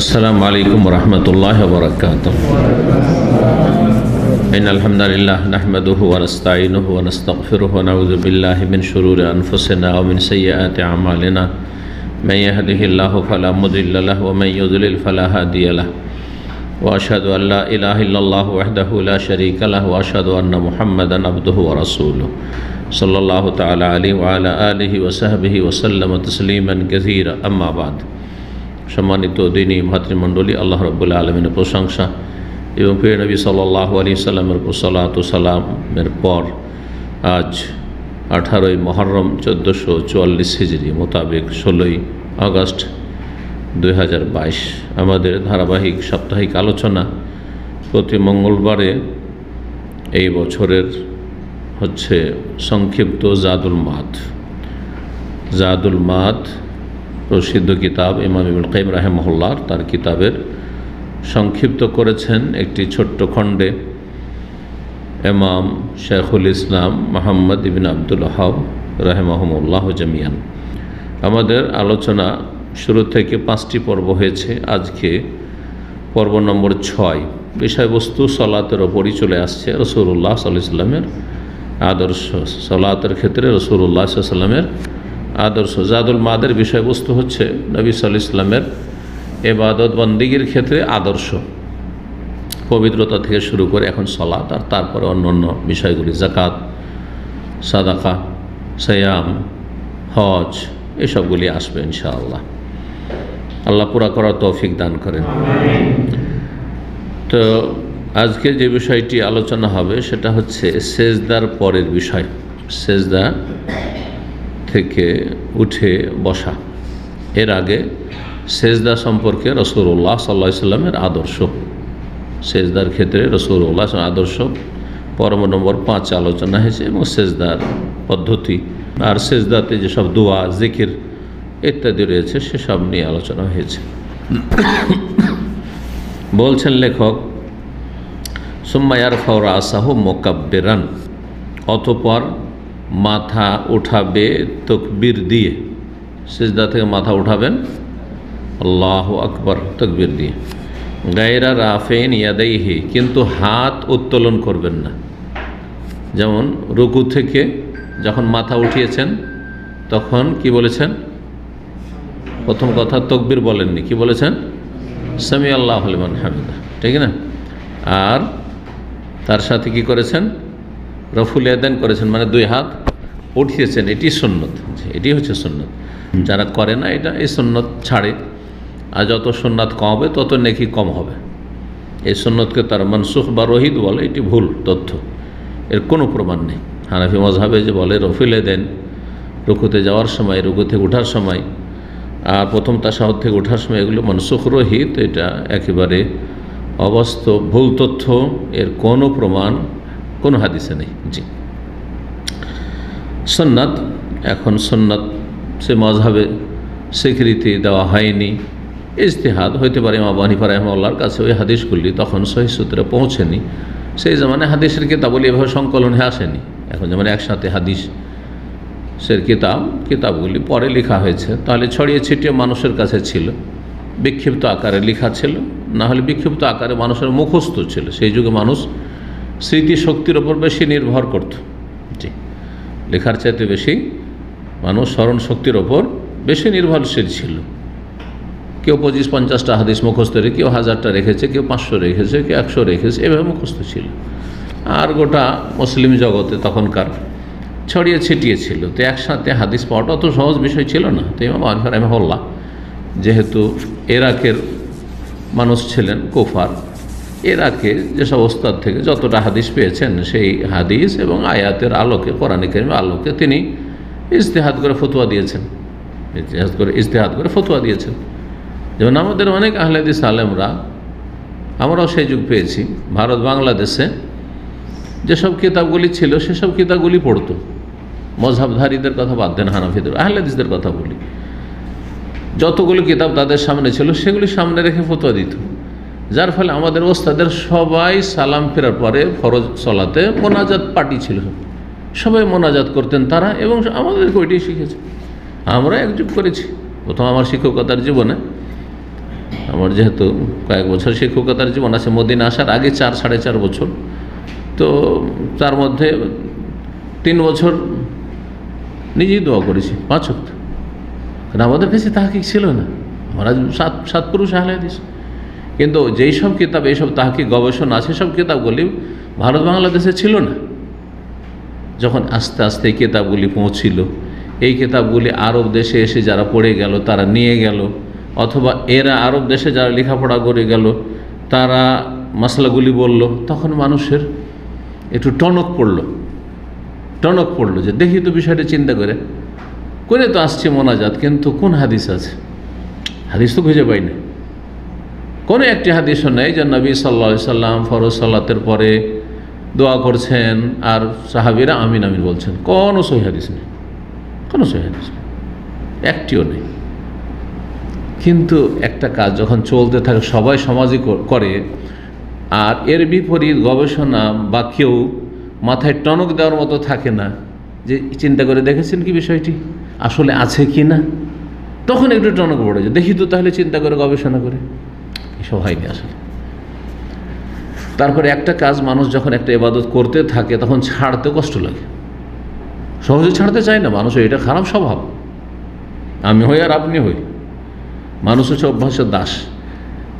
अस्सलामु अलैकुम वरहमतुल्लाहि वबरकातुहू। इन्नल हम्दुलिल्लाह नहमदुहु व नस्तईनुहु व नस्तगफिरुहु व नऊज़ु बिल्लाहि मिन शुरूरि अनफुसिना व मिन सय्यिआति अमालिना मन यहदिहिल्लाहु फला मुदिल्ल लहु व मन युद्लिल फला हादिय लहु व अशहदु अन ला इलाहा इल्लल्लाहु वहदहु ला शरीका लहु व अशहदु अन्न मुहम्मदन अब्दुहु व रसूलुहु सल्लल्लाहु तआला अलैहि व अला आलिहि व सहबिहि व सल्लम तस्लीमान कसीरा। अम्मा बाद। सम्मानित दीनी भातृमंडলী, আল্লাহ রাব্বুল আলামিনের প্রশংসা এবং প্রিয় নবী সাল্লাল্লাহু আলাইহি সাল্লামের উপর সালাত ও সালামের পর আজ 18ই মুহররম 1444 হিজরি মোতাবেক 16ই আগস্ট 2022 আমাদের ধারাবাহিক সাপ্তাহিক আলোচনা প্রতি মঙ্গলবারে এই বছরের হচ্ছে সংক্ষিপ্ত জাদুল মাদ প্রসিদ্ধ কিতাব ইমাম ইবনুল কাইয়িম রাহিমাহুল্লাহ তার কিতাবের সংক্ষিপ্ত করেছেন একটি ছোট্ট খণ্ডে ইমাম শাইখুল ইসলাম মুহাম্মদ ইবনে আব্দুল ওয়াহাব রাহিমাহুমুল্লাহ জামিয়ান। আমাদের আলোচনা শুরু থেকে 5টি পর্ব হয়েছে। আজকে পর্ব নম্বর 6। বিষয়বস্তু সালাতের ওপরই চলে আসছে। রাসূলুল্লাহ সাল্লাল্লাহু আলাইহি ওয়াসাল্লামের আদর্শ, সালাতের ক্ষেত্রে রাসূলুল্লাহ সাল্লাল্লাহু আলাইহি ওয়াসাল্লামের আদর্শ। জাদুল মাদের বিষয়বস্তু হচ্ছে নবী সাল্লাল্লাহু আলাইহি ওয়াসাল্লামের ইবাদত বন্দেগীর ক্ষেত্রে আদর্শ, পবিত্রতা থেকে শুরু করে এখন সালাত আর তারপরে অন্যান্য বিষয়গুলি, যাকাত, সাদাকা, সিয়াম, হজ, এসবগুলি আসবে ইনশাআল্লাহ। আল্লাহ পুরা করার তৌফিক দান করেন। তো আজকে যে বিষয়টি আলোচনা হবে সেটা হচ্ছে সেজদার পরের বিষয়, সেজদা থেকে উঠে বসা। এর আগে সেজদা সম্পর্কে রাসূলুল্লাহ সাল্লাল্লাহু আলাইহি ওয়াসাল্লামের আদর্শ, সেজদার ক্ষেত্রে রাসূলুল্লাহ আদর্শ পর্ব নম্বর 5 আলোচনা হয়েছে এবং সেজদার পদ্ধতি আর সেজদাতে যেসব দোয়া, জিকির ইত্যাদি রয়েছে সেসব নিয়ে আলোচনা হয়েছে। বলছেন লেখক, সুম্মা ইয়ারফাউ রাসাহু মুকাব্বিরান, অতঃপর মাথা উঠাবে তাকবীর দিয়ে। সিজদা থেকে মাথা উঠাবেন আল্লাহু আকবার তাকবীর দিয়ে। গায়রা রাফিন ইয়াদাইহি, কিন্তু হাত উত্তোলন করবেন না। যেমন রুকু থেকে যখন মাথা উঠিয়েছেন তখন কি বলেছেন? প্রথম কথা তাকবীর বলেননি, কি বলেছেন? সামি আল্লাহু লিমান হামিদা, ঠিক না? আর তার সাথে কি করেছেন? রফুল ইয়াদাইন করেছেন, মানে দুই হাত উঠিয়েছেন। এটি সুন্নত, এটি হচ্ছে সুন্নত। যারা করে না এটা, এই সুন্নত ছাড়ে। আর যত সুন্নাত কম হবে তত নেকি কম হবে। এই সুন্নতকে তার মনসুখ বা রহিত বলে, এটি ভুল তথ্য, এর কোনো প্রমাণ নেই। হানাফি মাযহাবে যে বলে রফুল ইয়াদাইন রুকুতে যাওয়ার সময়, রুকু থেকে ওঠার সময় আর প্রথম তাশাহুদ থেকে ওঠার সময়, এগুলো মনসুখ রহিত, এটা একেবারে অবাস্তব, ভুল তথ্য। এর কোনো প্রমাণ কোনো হাদিসে নেই। জি, সুন্নাত, এখন সুন্নাত সে মাযহাবে স্বীকৃতি দেওয়া হয়নি, ইজতিহাদ হইতে পারে। ইমাম আবু হানিফা রাহিমাহুল্লাহর কাছে ওই হাদিসগুলি তখন সহিহ সূত্রে পৌঁছেনি। সেই জামানে হাদিসের কিতাবগুলি এভাবে সংকলন হয়ে আসেনি। এখন যেমন একসাথে হাদিসের কিতাবগুলি পরে লেখা হয়েছে, তাহলে ছড়িয়ে ছিটিয়ে মানুষের কাছে ছিল, বিক্ষিপ্ত আকারে লেখা ছিল, না হলে বিক্ষিপ্ত আকারে মানুষের মুখস্থ ছিল। সেই যুগে মানুষ স্মৃতিশক্তির ওপর বেশি নির্ভর করত। জি, লেখার চাইতে বেশি মানুষ স্মরণ শক্তির ওপর বেশি নির্ভরশীল ছিল। কেউ 25-50টা হাদিস মুখস্থ রেখে, কেউ 1000টা রেখেছে, কেউ 500 রেখেছে, কেউ 100 রেখেছে, এভাবে মুখস্থ ছিল। আর গোটা মুসলিম জগতে তখনকার ছড়িয়ে ছিটিয়ে ছিল। তো একসাথে হাদিস পাওয়াটা অত সহজ বিষয় ছিল না। তো ইমাম আবু হানিফা রাহিমাহুল্লাহ যেহেতু ইরাকের মানুষ ছিলেন, কুফার, ইরাকে যেসব ওস্তাদ থেকে যতটা হাদিস পেয়েছেন সেই হাদিস এবং আয়াতের আলোকে, কোরআন কারীমের আলোকে তিনি ইজতিহাদ করে ফতোয়া দিয়েছেন, ইজতিহাদ করে ফতোয়া দিয়েছেন। যেমন আমাদের অনেক আহলে হাদিস আলেমরা, আমরাও সেই যুগ পেয়েছি, ভারত বাংলাদেশে যেসব কিতাবগুলি ছিল সেসব কিতাবগুলি পড়তো। মযহাবধারীদের কথা বাদ দেন, হানাফিদের, আহলে হাদিসদের কথা বলি, যতগুলো কিতাব তাদের সামনে ছিল সেগুলি সামনে রেখে ফতোয়া দিত। যার ফলে আমাদের ওস্তাদের সবাই সালাম ফেরার পরে ফরজ সালাতে মোনাজাত পার্টি ছিল, সবাই মোনাজাত করতেন তারা, এবং আমাদেরকে ওইটাই শিখেছে। আমরা একযুগ করেছি। প্রথম আমার শিক্ষকতার জীবনে আমার যেহেতু কয়েক বছর শিক্ষকতার জীবন আছে, মদিনা আসার আগে 4-4.5 বছর, তো তার মধ্যে 3 বছর নিজেই দোয়া করেছি 5 ওয়াক্ত। কারণ আমাদের কাছে তাহকিক ছিল না, আমরা 7 পুরুষ আহলে হাদিস। কিন্তু যেই সব কিতাব, এইসব তাহকিক গবেষণা আছে, সব কিতাবগুলি ভারত বাংলাদেশে ছিল না। যখন আস্তে আস্তে এই কিতাবগুলি পৌঁছিল, এই কিতাবগুলি আরব দেশে এসে যারা পড়ে গেল তারা নিয়ে গেল, অথবা এরা আরব দেশে যারা লেখাপড়া করে গেল তারা মশলাগুলি বলল, তখন মানুষের একটু টনক পড়লো যে দেখি তো বিষয়টা চিন্তা করে তো আসছে মোনাজাত, কিন্তু কোন হাদিস আছে? হাদিস তো খুঁজে পাই না। কোনো একটি হাদিসও নেই যে নবী সাল্লাল্লাহু আলাইহি সাল্লাম ফরজ সালাতের পরে দোয়া করছেন আর সাহাবীরা আমিন আমিন বলছেন। কোনো সহিহ হাদিস নেই, কোনো সহিহ হাদিস নেই, একটিও নেই। কিন্তু একটা কাজ যখন চলতে থাকে, সবাই সমাজই করে, আর এর বিপরীত গবেষণা বা কেউ মাথায় টনক দেওয়ার মতো থাকে না যে চিন্তা করে দেখেছেন কি বিষয়টি আসলে আছে কি না, তখন একটু টনক পড়ে যায়, দেখি তো তাহলে চিন্তা করে গবেষণা করে। এসব হয়নি আসলে। তারপরে একটা কাজ মানুষ যখন একটা ইবাদত করতে থাকে তখন ছাড়তে কষ্ট লাগে, সহজে ছাড়তে চায় না মানুষ। এটা খারাপ স্বভাব, আমি হই আর আপনি হই, মানুষ হচ্ছে অভ্যাসের দাস।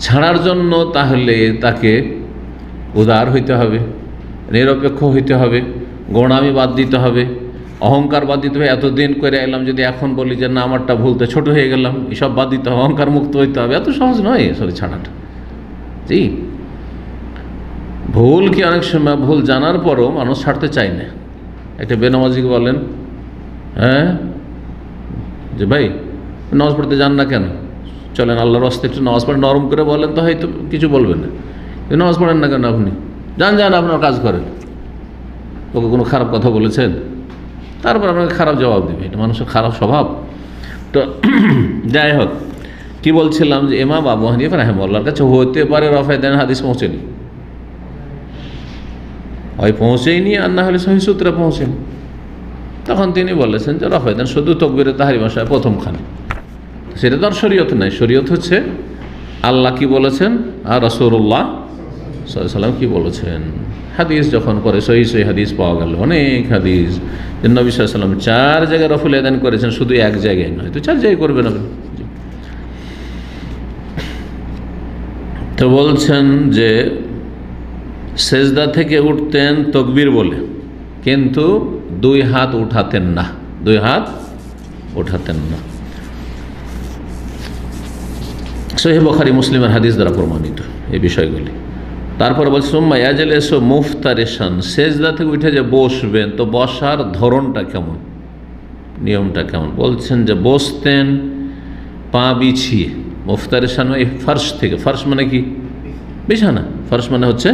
ছাড়ার জন্য তাহলে তাকে উদার হইতে হবে, নিরপেক্ষ হইতে হবে, গোঁড়ামি বাদ দিতে হবে, অহংকার বাদ দিতে হবে। এতদিন করে এলাম, যদি এখন বলি যে না আমারটা ভুলতে ছোট হয়ে গেলাম, এসব বাদ দিতে হবে, অহংকার মুক্ত হইতে হবে, এত সহজ নয় আসলে ছাড়াটা। জি, ভুল কি অনেক সময় ভুল জানার পরও মানুষ ছাড়তে চায় না। একটা বেনামাজিকে বলেন, হ্যাঁ যে ভাই নামাজ পড়তে যান না কেন, চলেন আল্লাহর রাস্তায় একটু নামাজ পড়েন, নরম করে বলেন তো হয়তো কিছু বলবেন না। নামাজ পড়েন না কেন আপনি, যান আপনার কাজ করেন, ওকে কোনো খারাপ কথা বলেছেন, তারপর আপনাকে খারাপ জবাব দেবে। এটা মানুষের খারাপ স্বভাব। তো যাই হোক, কি বলছিলাম যে ইমাম আবু হানিফা রাহিমাহুল্লাহর কাছে হতে পারে রফায়েদান হাদিস পৌঁছেনি, হয় পৌঁছেইনি আর না হলে সহিহ সূত্রে পৌঁছেনি। তখন তিনি বলেছেন যে রফায়েদান শুধু তাকবীরে তাহরিমা সাহেব প্রথমখানে, সেটা তো আর শরীয়ত নাই। শরীয়ত হচ্ছে আল্লাহ কি বলেছেন আর রাসূলুল্লাহ সাল্লাল্লাহু আলাইহি ওয়াসাল্লাম কি বলেছেন। হাদিস যখন করে সহিহ হাদিস পাওয়া গেল, অনেক হাদিস যে নবী সাল্লাল্লাহু আলাইহি ওয়াসাল্লাম 4 জায়গায় রফুল ইয়াদান করেছেন, শুধু এক জায়গায় নয়, তো 4 জায়গায় করবেন আপনি। তো বলছেন যে সেজদা থেকে উঠতেন তাকবীর বলে, কিন্তু 2 হাত উঠাতেন না, 2 হাত উঠাতেন না। সহিহ বুখারী মুসলিমের হাদিস দ্বারা প্রমাণিত এই বিষয়গুলি। তারপর বলছে সুম্মা ইয়াজলিসু মুফতারিশান, সেজদা থেকে উঠে যে বসবেন, তো বসার ধরনটা কেমন, নিয়মটা কেমন? বলছেন যে বসতেন পা বিছিয়ে। মুফতারিশান এই ফার্শ থেকে, ফার্শ মানে কি? বিছানা। ফার্শ মানে হচ্ছে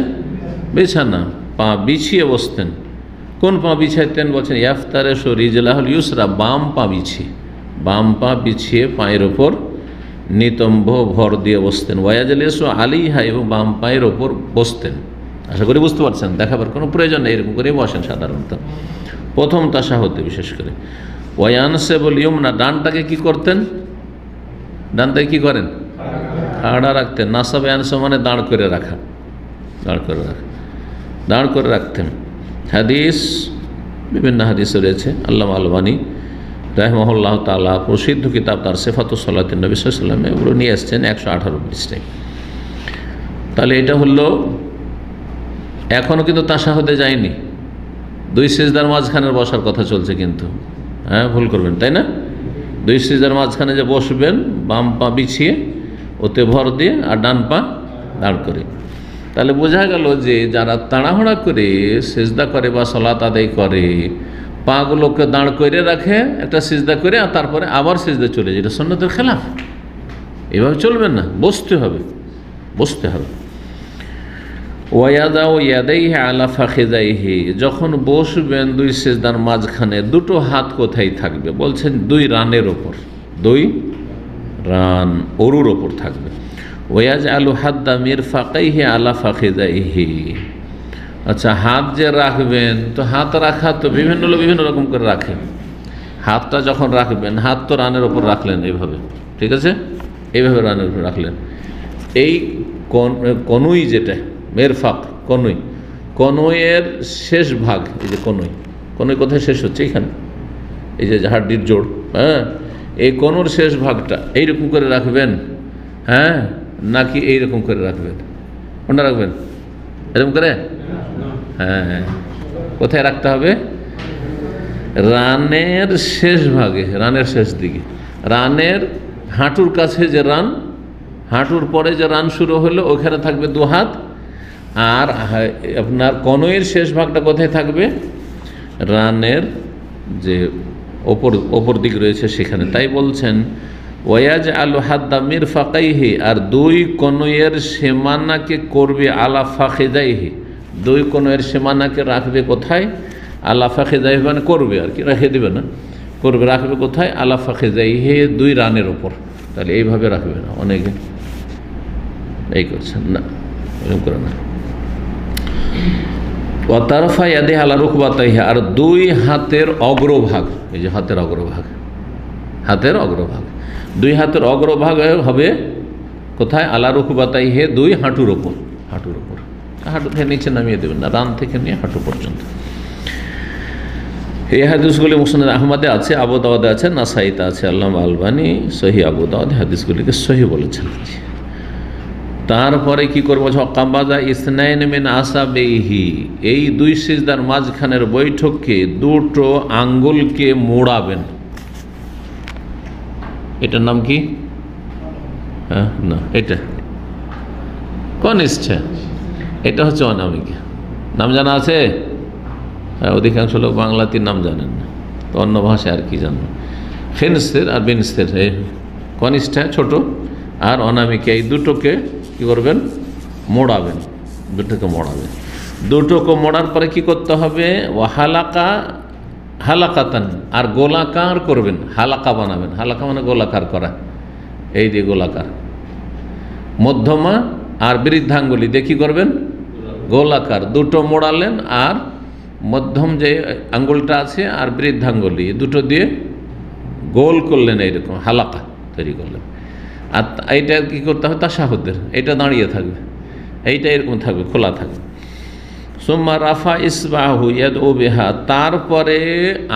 বিছানা, পা বিছিয়ে বসতেন। কোন পা বিছাইতেন? বলছেন ইয়াফতারিশু রিজলাহুল ইউসরা, বাম পা বিছিয়ে, বাম পা বিছিয়ে পায়ের ওপর নিতম্ব ভর দিয়ে বসতেন। ওয়াজলিসু আলাইহা, এবং বাম পায়ের ওপর বসতেন। আশা করি বুঝতে পারছেন, দেখাবার কোনো প্রয়োজন নেই, এরকম করে বসেন সাধারণত প্রথম তাশাহুদে বিশেষ করে। ওয়ায়ানসিবুল ইয়ুমনা, ডানটাকে কি করতেন? ডানটাকে কি করেন? খাড়া রাখতেন। নাসাব ইয়ানসিব মানে দাঁড় করে রাখা, দাঁড় করে রাখা, দাঁড় করে রাখতেন। হাদিস বিভিন্ন হাদিস রয়েছে। আল্লামা আলবানী রাহিমাহুল্লাহ তাআলা প্রসিদ্ধ কিতাব তার সিফাতুস সালাতিন নবী সাল্লাল্লাহু আলাইহি ওয়াসাল্লাম, এগুলো নিয়ে এসছেন 118 পৃষ্ঠায়। তাহলে এটা হলো, এখনও কিন্তু তাশাহুদে যায়নি, 2 সিজদার মাঝখানের বসার কথা চলছে কিন্তু, হ্যাঁ ভুল করবেন, তাই না? 2 সিজদার মাঝখানে যে বসবেন, বাম পা বিছিয়ে ওতে ভর দিয়ে আর ডান পা দাঁড় করে। তাহলে বোঝা গেল যে যারা তাড়াহুড়া করে সিজদা করে বা সালাত আদায় করে, পাগুলোকে দাঁড় করে রাখে একটা সিজদা করে, আর তারপরে আবার সিজদা চলে যায়, এটা সুন্নতের খেলাফ। এভাবে চলবেন না, বসতে হবে, বসতে হবে। ওয়াদাউ ইয়াদাইহি আলা ফাখিদাইহি, যখন বসবেন 2 সিজদার মাঝখানে 2টো হাত কোথায় থাকবে? বলছেন 2 রানের ওপর, 2 রান অরুর ওপর থাকবে। ওয়াজআলু হাদ্দা মিরফাকাইহি আলা ফাখিদাইহি, আচ্ছা হাত যে রাখবেন, তো হাত রাখা তো বিভিন্ন লোক বিভিন্ন রকম করে রাখেন। হাতটা যখন রাখবেন, হাত তো রানের ওপর রাখলেন এইভাবে, ঠিক আছে, এইভাবে রানের উপর রাখলেন, এই কনুই যেটা মেরফাক কনুই, কনুইয়ের শেষ ভাগ, এই যে কনুই, কনুই কোথায় শেষ হচ্ছে? এখানে, এই যে হাড্ডির জোড়, হ্যাঁ, এই কনুর শেষ ভাগটা এইরকম করে রাখবেন, হ্যাঁ, নাকি এইরকম করে রাখবেন? কোনটা রাখবেন? এরকম করে? হ্যাঁ হ্যাঁ, কোথায় রাখতে হবে? রানের শেষ ভাগে, রানের শেষ দিকে, রানের হাঁটুর কাছে যে রান, হাঁটুর পরে যে রান শুরু হলো ওখানে থাকবে 2 হাত। আর আপনার কনুইয়ের শেষ ভাগটা কোথায় থাকবে? রানের যে ওপর দিক রয়েছে সেখানে। তাই বলছেন ওয়াজ আলু হাদ্দা মিরফাকাইহি, আর 2 কনুইয়ের সীমানাকে করবে আলা ফাখিদাইহি, 2 কনুইয়ের সীমানাকে রাখবে কোথায়? আলা ফাখিদাইহি, মানে করবে আর কি, রেখে দেবে না, করবে, রাখবে কোথায়? আলা ফাখিদাইহি, 2 রানের ওপর। তাহলে এইভাবে রাখবে না, অনেকে এই করছেন না, এরকম করে না। ওয়াতারফা ইয়াদি আলা রুকবাতাইহি, আর 2 হাতের অগ্রভাগ, এই যে হাতের অগ্রভাগ, হাতের অগ্রভাগ, 2 হাতের অগ্রভাগ হবে কোথায়? আলা রুকবাতাইহি, 2 হাঁটুর ওপর, হাঁটুর ওপর, হাঁটু থেকে নিচে নামিয়ে দেবেন না, রান থেকে নিয়ে হাঁটু পর্যন্ত। এই হাদিসগুলি মুসনাদ আহমদে আছে, আবু দাউদে আছে, নাসাইতে আছে। আল্লামা আলবানী সহিহ আবু দাউদ হাদিসগুলিকে সহিহ বলেছেন। তারপরে কি করবো? কাম্বাজা ইসনাইন মিন আসাবেহি, এই 2 সিজদার মাঝখানের বৈঠককে 2টো আঙ্গুলকে মোড়াবেন। এটার নাম কি? হ্যাঁ, না, এটা কনিষ্ঠ, এটা হচ্ছে অনামিকা। নাম জানা আছে? হ্যাঁ, অধিকাংশ লোক বাংলাতে নাম জানেন না, তো অন্য ভাষায় আর কি জানেন। ফিনস্তের আর বিনস্তের, কনিষ্ঠা ছোট আর অনামিকা, এই 2টোকে কি করবেন? মোড়াবেন, 2টোকে মোড়াবেন। 2টোকে মোড়ার পরে কি করতে হবে? ও হালাকাতান, আর গোলাকার করবেন, হালাকা বানাবেন। হালাকা মানে গোলাকার করা, এই দিয়ে গোলাকার। মধ্যমা আর বৃদ্ধাঙ্গুলি দিয়ে কি করবেন? গোলাকার। 2টো মোড়ালেন, আর মধ্যম যে আঙ্গুলটা আছে আর বৃদ্ধাঙ্গুলি, 2টো দিয়ে গোল করলেন, এইরকম হালাকা তৈরি করলেন। আর এইটা কী করতে হবে? তাশাহুদের, এটা দাঁড়িয়ে থাকবে, এইটা এরকম থাকবে, খোলা থাকবে। সুম্মা রাফা ইসবাহু ইয়াদউ বিহা, তারপরে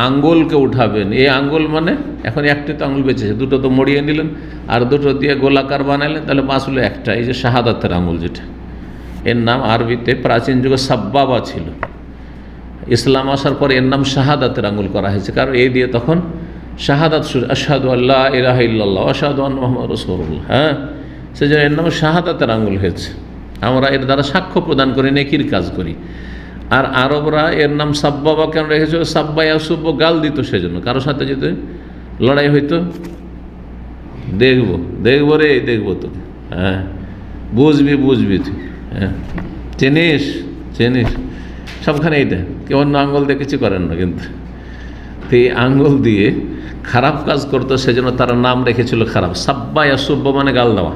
আঙ্গুলকে উঠাবেন। এই আঙ্গুল মানে এখন একটি তো আঙ্গুল বেঁচেছে, 2টো তো মড়িয়ে নিলেন, আর 2টো দিয়ে গোলাকার বানালেন, তাহলে বাঁচলো একটা, এই যে শাহাদাতের আঙ্গুল যেটা, এর নাম আরবিতে প্রাচীন যুগে সাব্বাবা ছিল। ইসলাম আসার পরে এর নাম শাহাদাতের আঙ্গুল করা হয়েছে, কারণ এই দিয়ে তখন শাহাদাত শুরু, আশহাদু আল্লা ইলাহা ইল্লাল্লাহ আশহাদু আন্না মুহাম্মাদুর রাসূলুল্লাহ, হ্যাঁ, সেজন্য এর নাম শাহাদাতের আঙ্গুল হয়েছে। আমরা এর দ্বারা সাক্ষ্য প্রদান করি, নেকির কাজ করি। আর আরবরা এর নাম সাব্বাবা কেন রেখেছে? সাব্বা ইয়াসুব্বু, গাল দিত সেজন্য। কারোর সাথে যদি লড়াই হইতো, দেখবো রে, দেখবো তো, হ্যাঁ, বুঝবি তুই, হ্যাঁ, চিনিস, সবখানে এইটা। কেউ অন্য আঙ্গুল দিয়ে কিছু করেন না, কিন্তু এই আঙ্গুল দিয়ে খারাপ কাজ করতো, সেজন্য তারা নাম রেখেছিল খারাপ। সাব্বা ইয়াসুব্বু মানে গাল দেওয়া,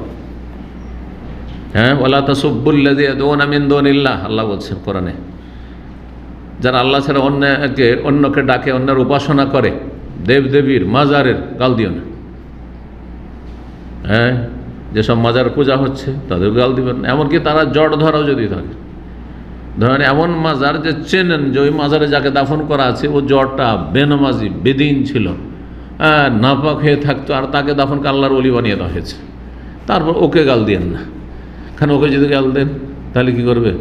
হ্যাঁ, ওয়ালা তাসুব্বুল্লাযী ইয়াদউনা মিন দুনিল্লাহ, আল্লাহ বলছেন কোরআনে, যারা আল্লাহ ছাড়া অন্যকে ডাকে, অন্যের উপাসনা করে, দেবদেবীর, মাজারের, গাল দিও না। হ্যাঁ, যেসব মাজার পূজা হচ্ছে তাদের গাল দিবেন না। এমনকি তারা জড় ধরাও যদি থাকে, ধরেন এমন মাজার যে চেনেন যে ওই মাজারে যাকে দাফন করা আছে ও জড়টা বেনামাজি, বেদিন ছিল, নাপাক হয়ে থাকতো, আর তাকে দাফন করে আল্লাহর ওলি বানিয়ে দেওয়া হয়েছে, তারপর ওকে গাল দিয়েন না। কারণ ওকে যদি গাল দেন তাহলে কি করবে?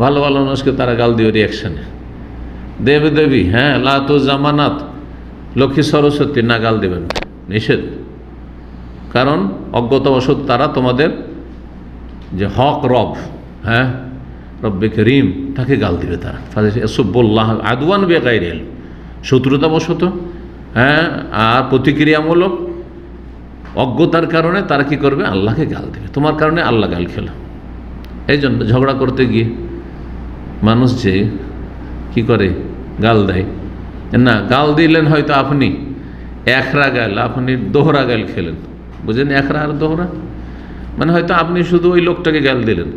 ভালো মানুষকে তারা গাল দিও রিয়াকশানে। দেবী, হ্যাঁ, লাতু জামানাত, লক্ষ্মী সরস্বতী, না, গাল দেবেন, নিষেধ। কারণ অজ্ঞতাবশত তারা তোমাদের যে হক রব, হ্যাঁ, রব্বে করিম, তাকে গাল দিবে তারা। সুব্বুল্লাহ আদওয়ান বেগাইর ইলম, শত্রুতাবশত, হ্যাঁ, আর প্রতিক্রিয়ামূলক অজ্ঞতার কারণে তারা কি করবে? আল্লাহকে গাল দেবে। তোমার কারণে আল্লাহ গাল খেলো। এই জন্য ঝগড়া করতে গিয়ে মানুষ যে কি করে? গাল দেয় না। গাল দিলেন হয়তো আপনি একরা গাল, আপনি দোহরা গাল খেলেন, বুঝলেন? একরা আর দোহরা মানে হয়তো আপনি শুধু ওই লোকটাকে গাল দিলেন,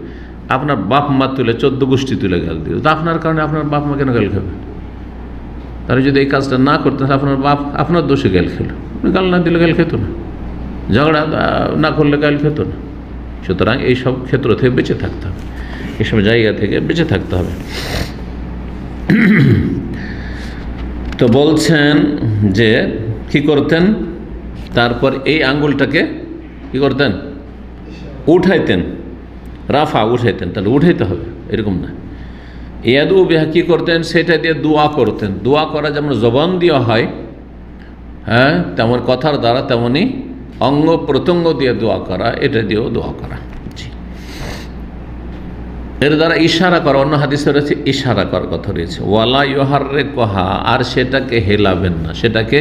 আপনার বাপ মা তুলে 14 গোষ্ঠী তুলে গাল দিল, তো আপনার কারণে আপনার বাপ মা কেন গাল খাবে? তাহলে যদি এই কাজটা না করতেন, আপনার বাপ আপনার দোষে গাল খেলো, আপনি গাল না দিলে গাল খেত না, ঝগড়া না করলে গাল খেত না। সুতরাং এইসব ক্ষেত্র থেকে বেঁচে থাকতে হবে, এইসব জায়গা থেকে বেঁচে থাকতে হবে। তো বলছেন যে কি করতেন, তারপর এই আঙ্গুলটাকে কি করতেন, উঠাইতেন, রাফা উঠাইতেন, তাহলে উঠাইতে হবে এরকম না। ইয়াদু বিহা কি করতেন, সেটা দিয়ে দোয়া করতেন। দোয়া করা যেমন জবান দেওয়া হয়, হ্যাঁ, তেমন কথার দ্বারা, তেমনি অঙ্গ প্রত্যঙ্গ দিয়ে দোয়া করা, এটা দিয়েও দোয়া করা। এর দ্বারা ইশারা করা, অন্য হাদিসে রয়েছে ইশারা করার কথা রয়েছে। ওয়ালা ইউহাররে কহা, আর সেটাকে হেলাবেন না, সেটাকে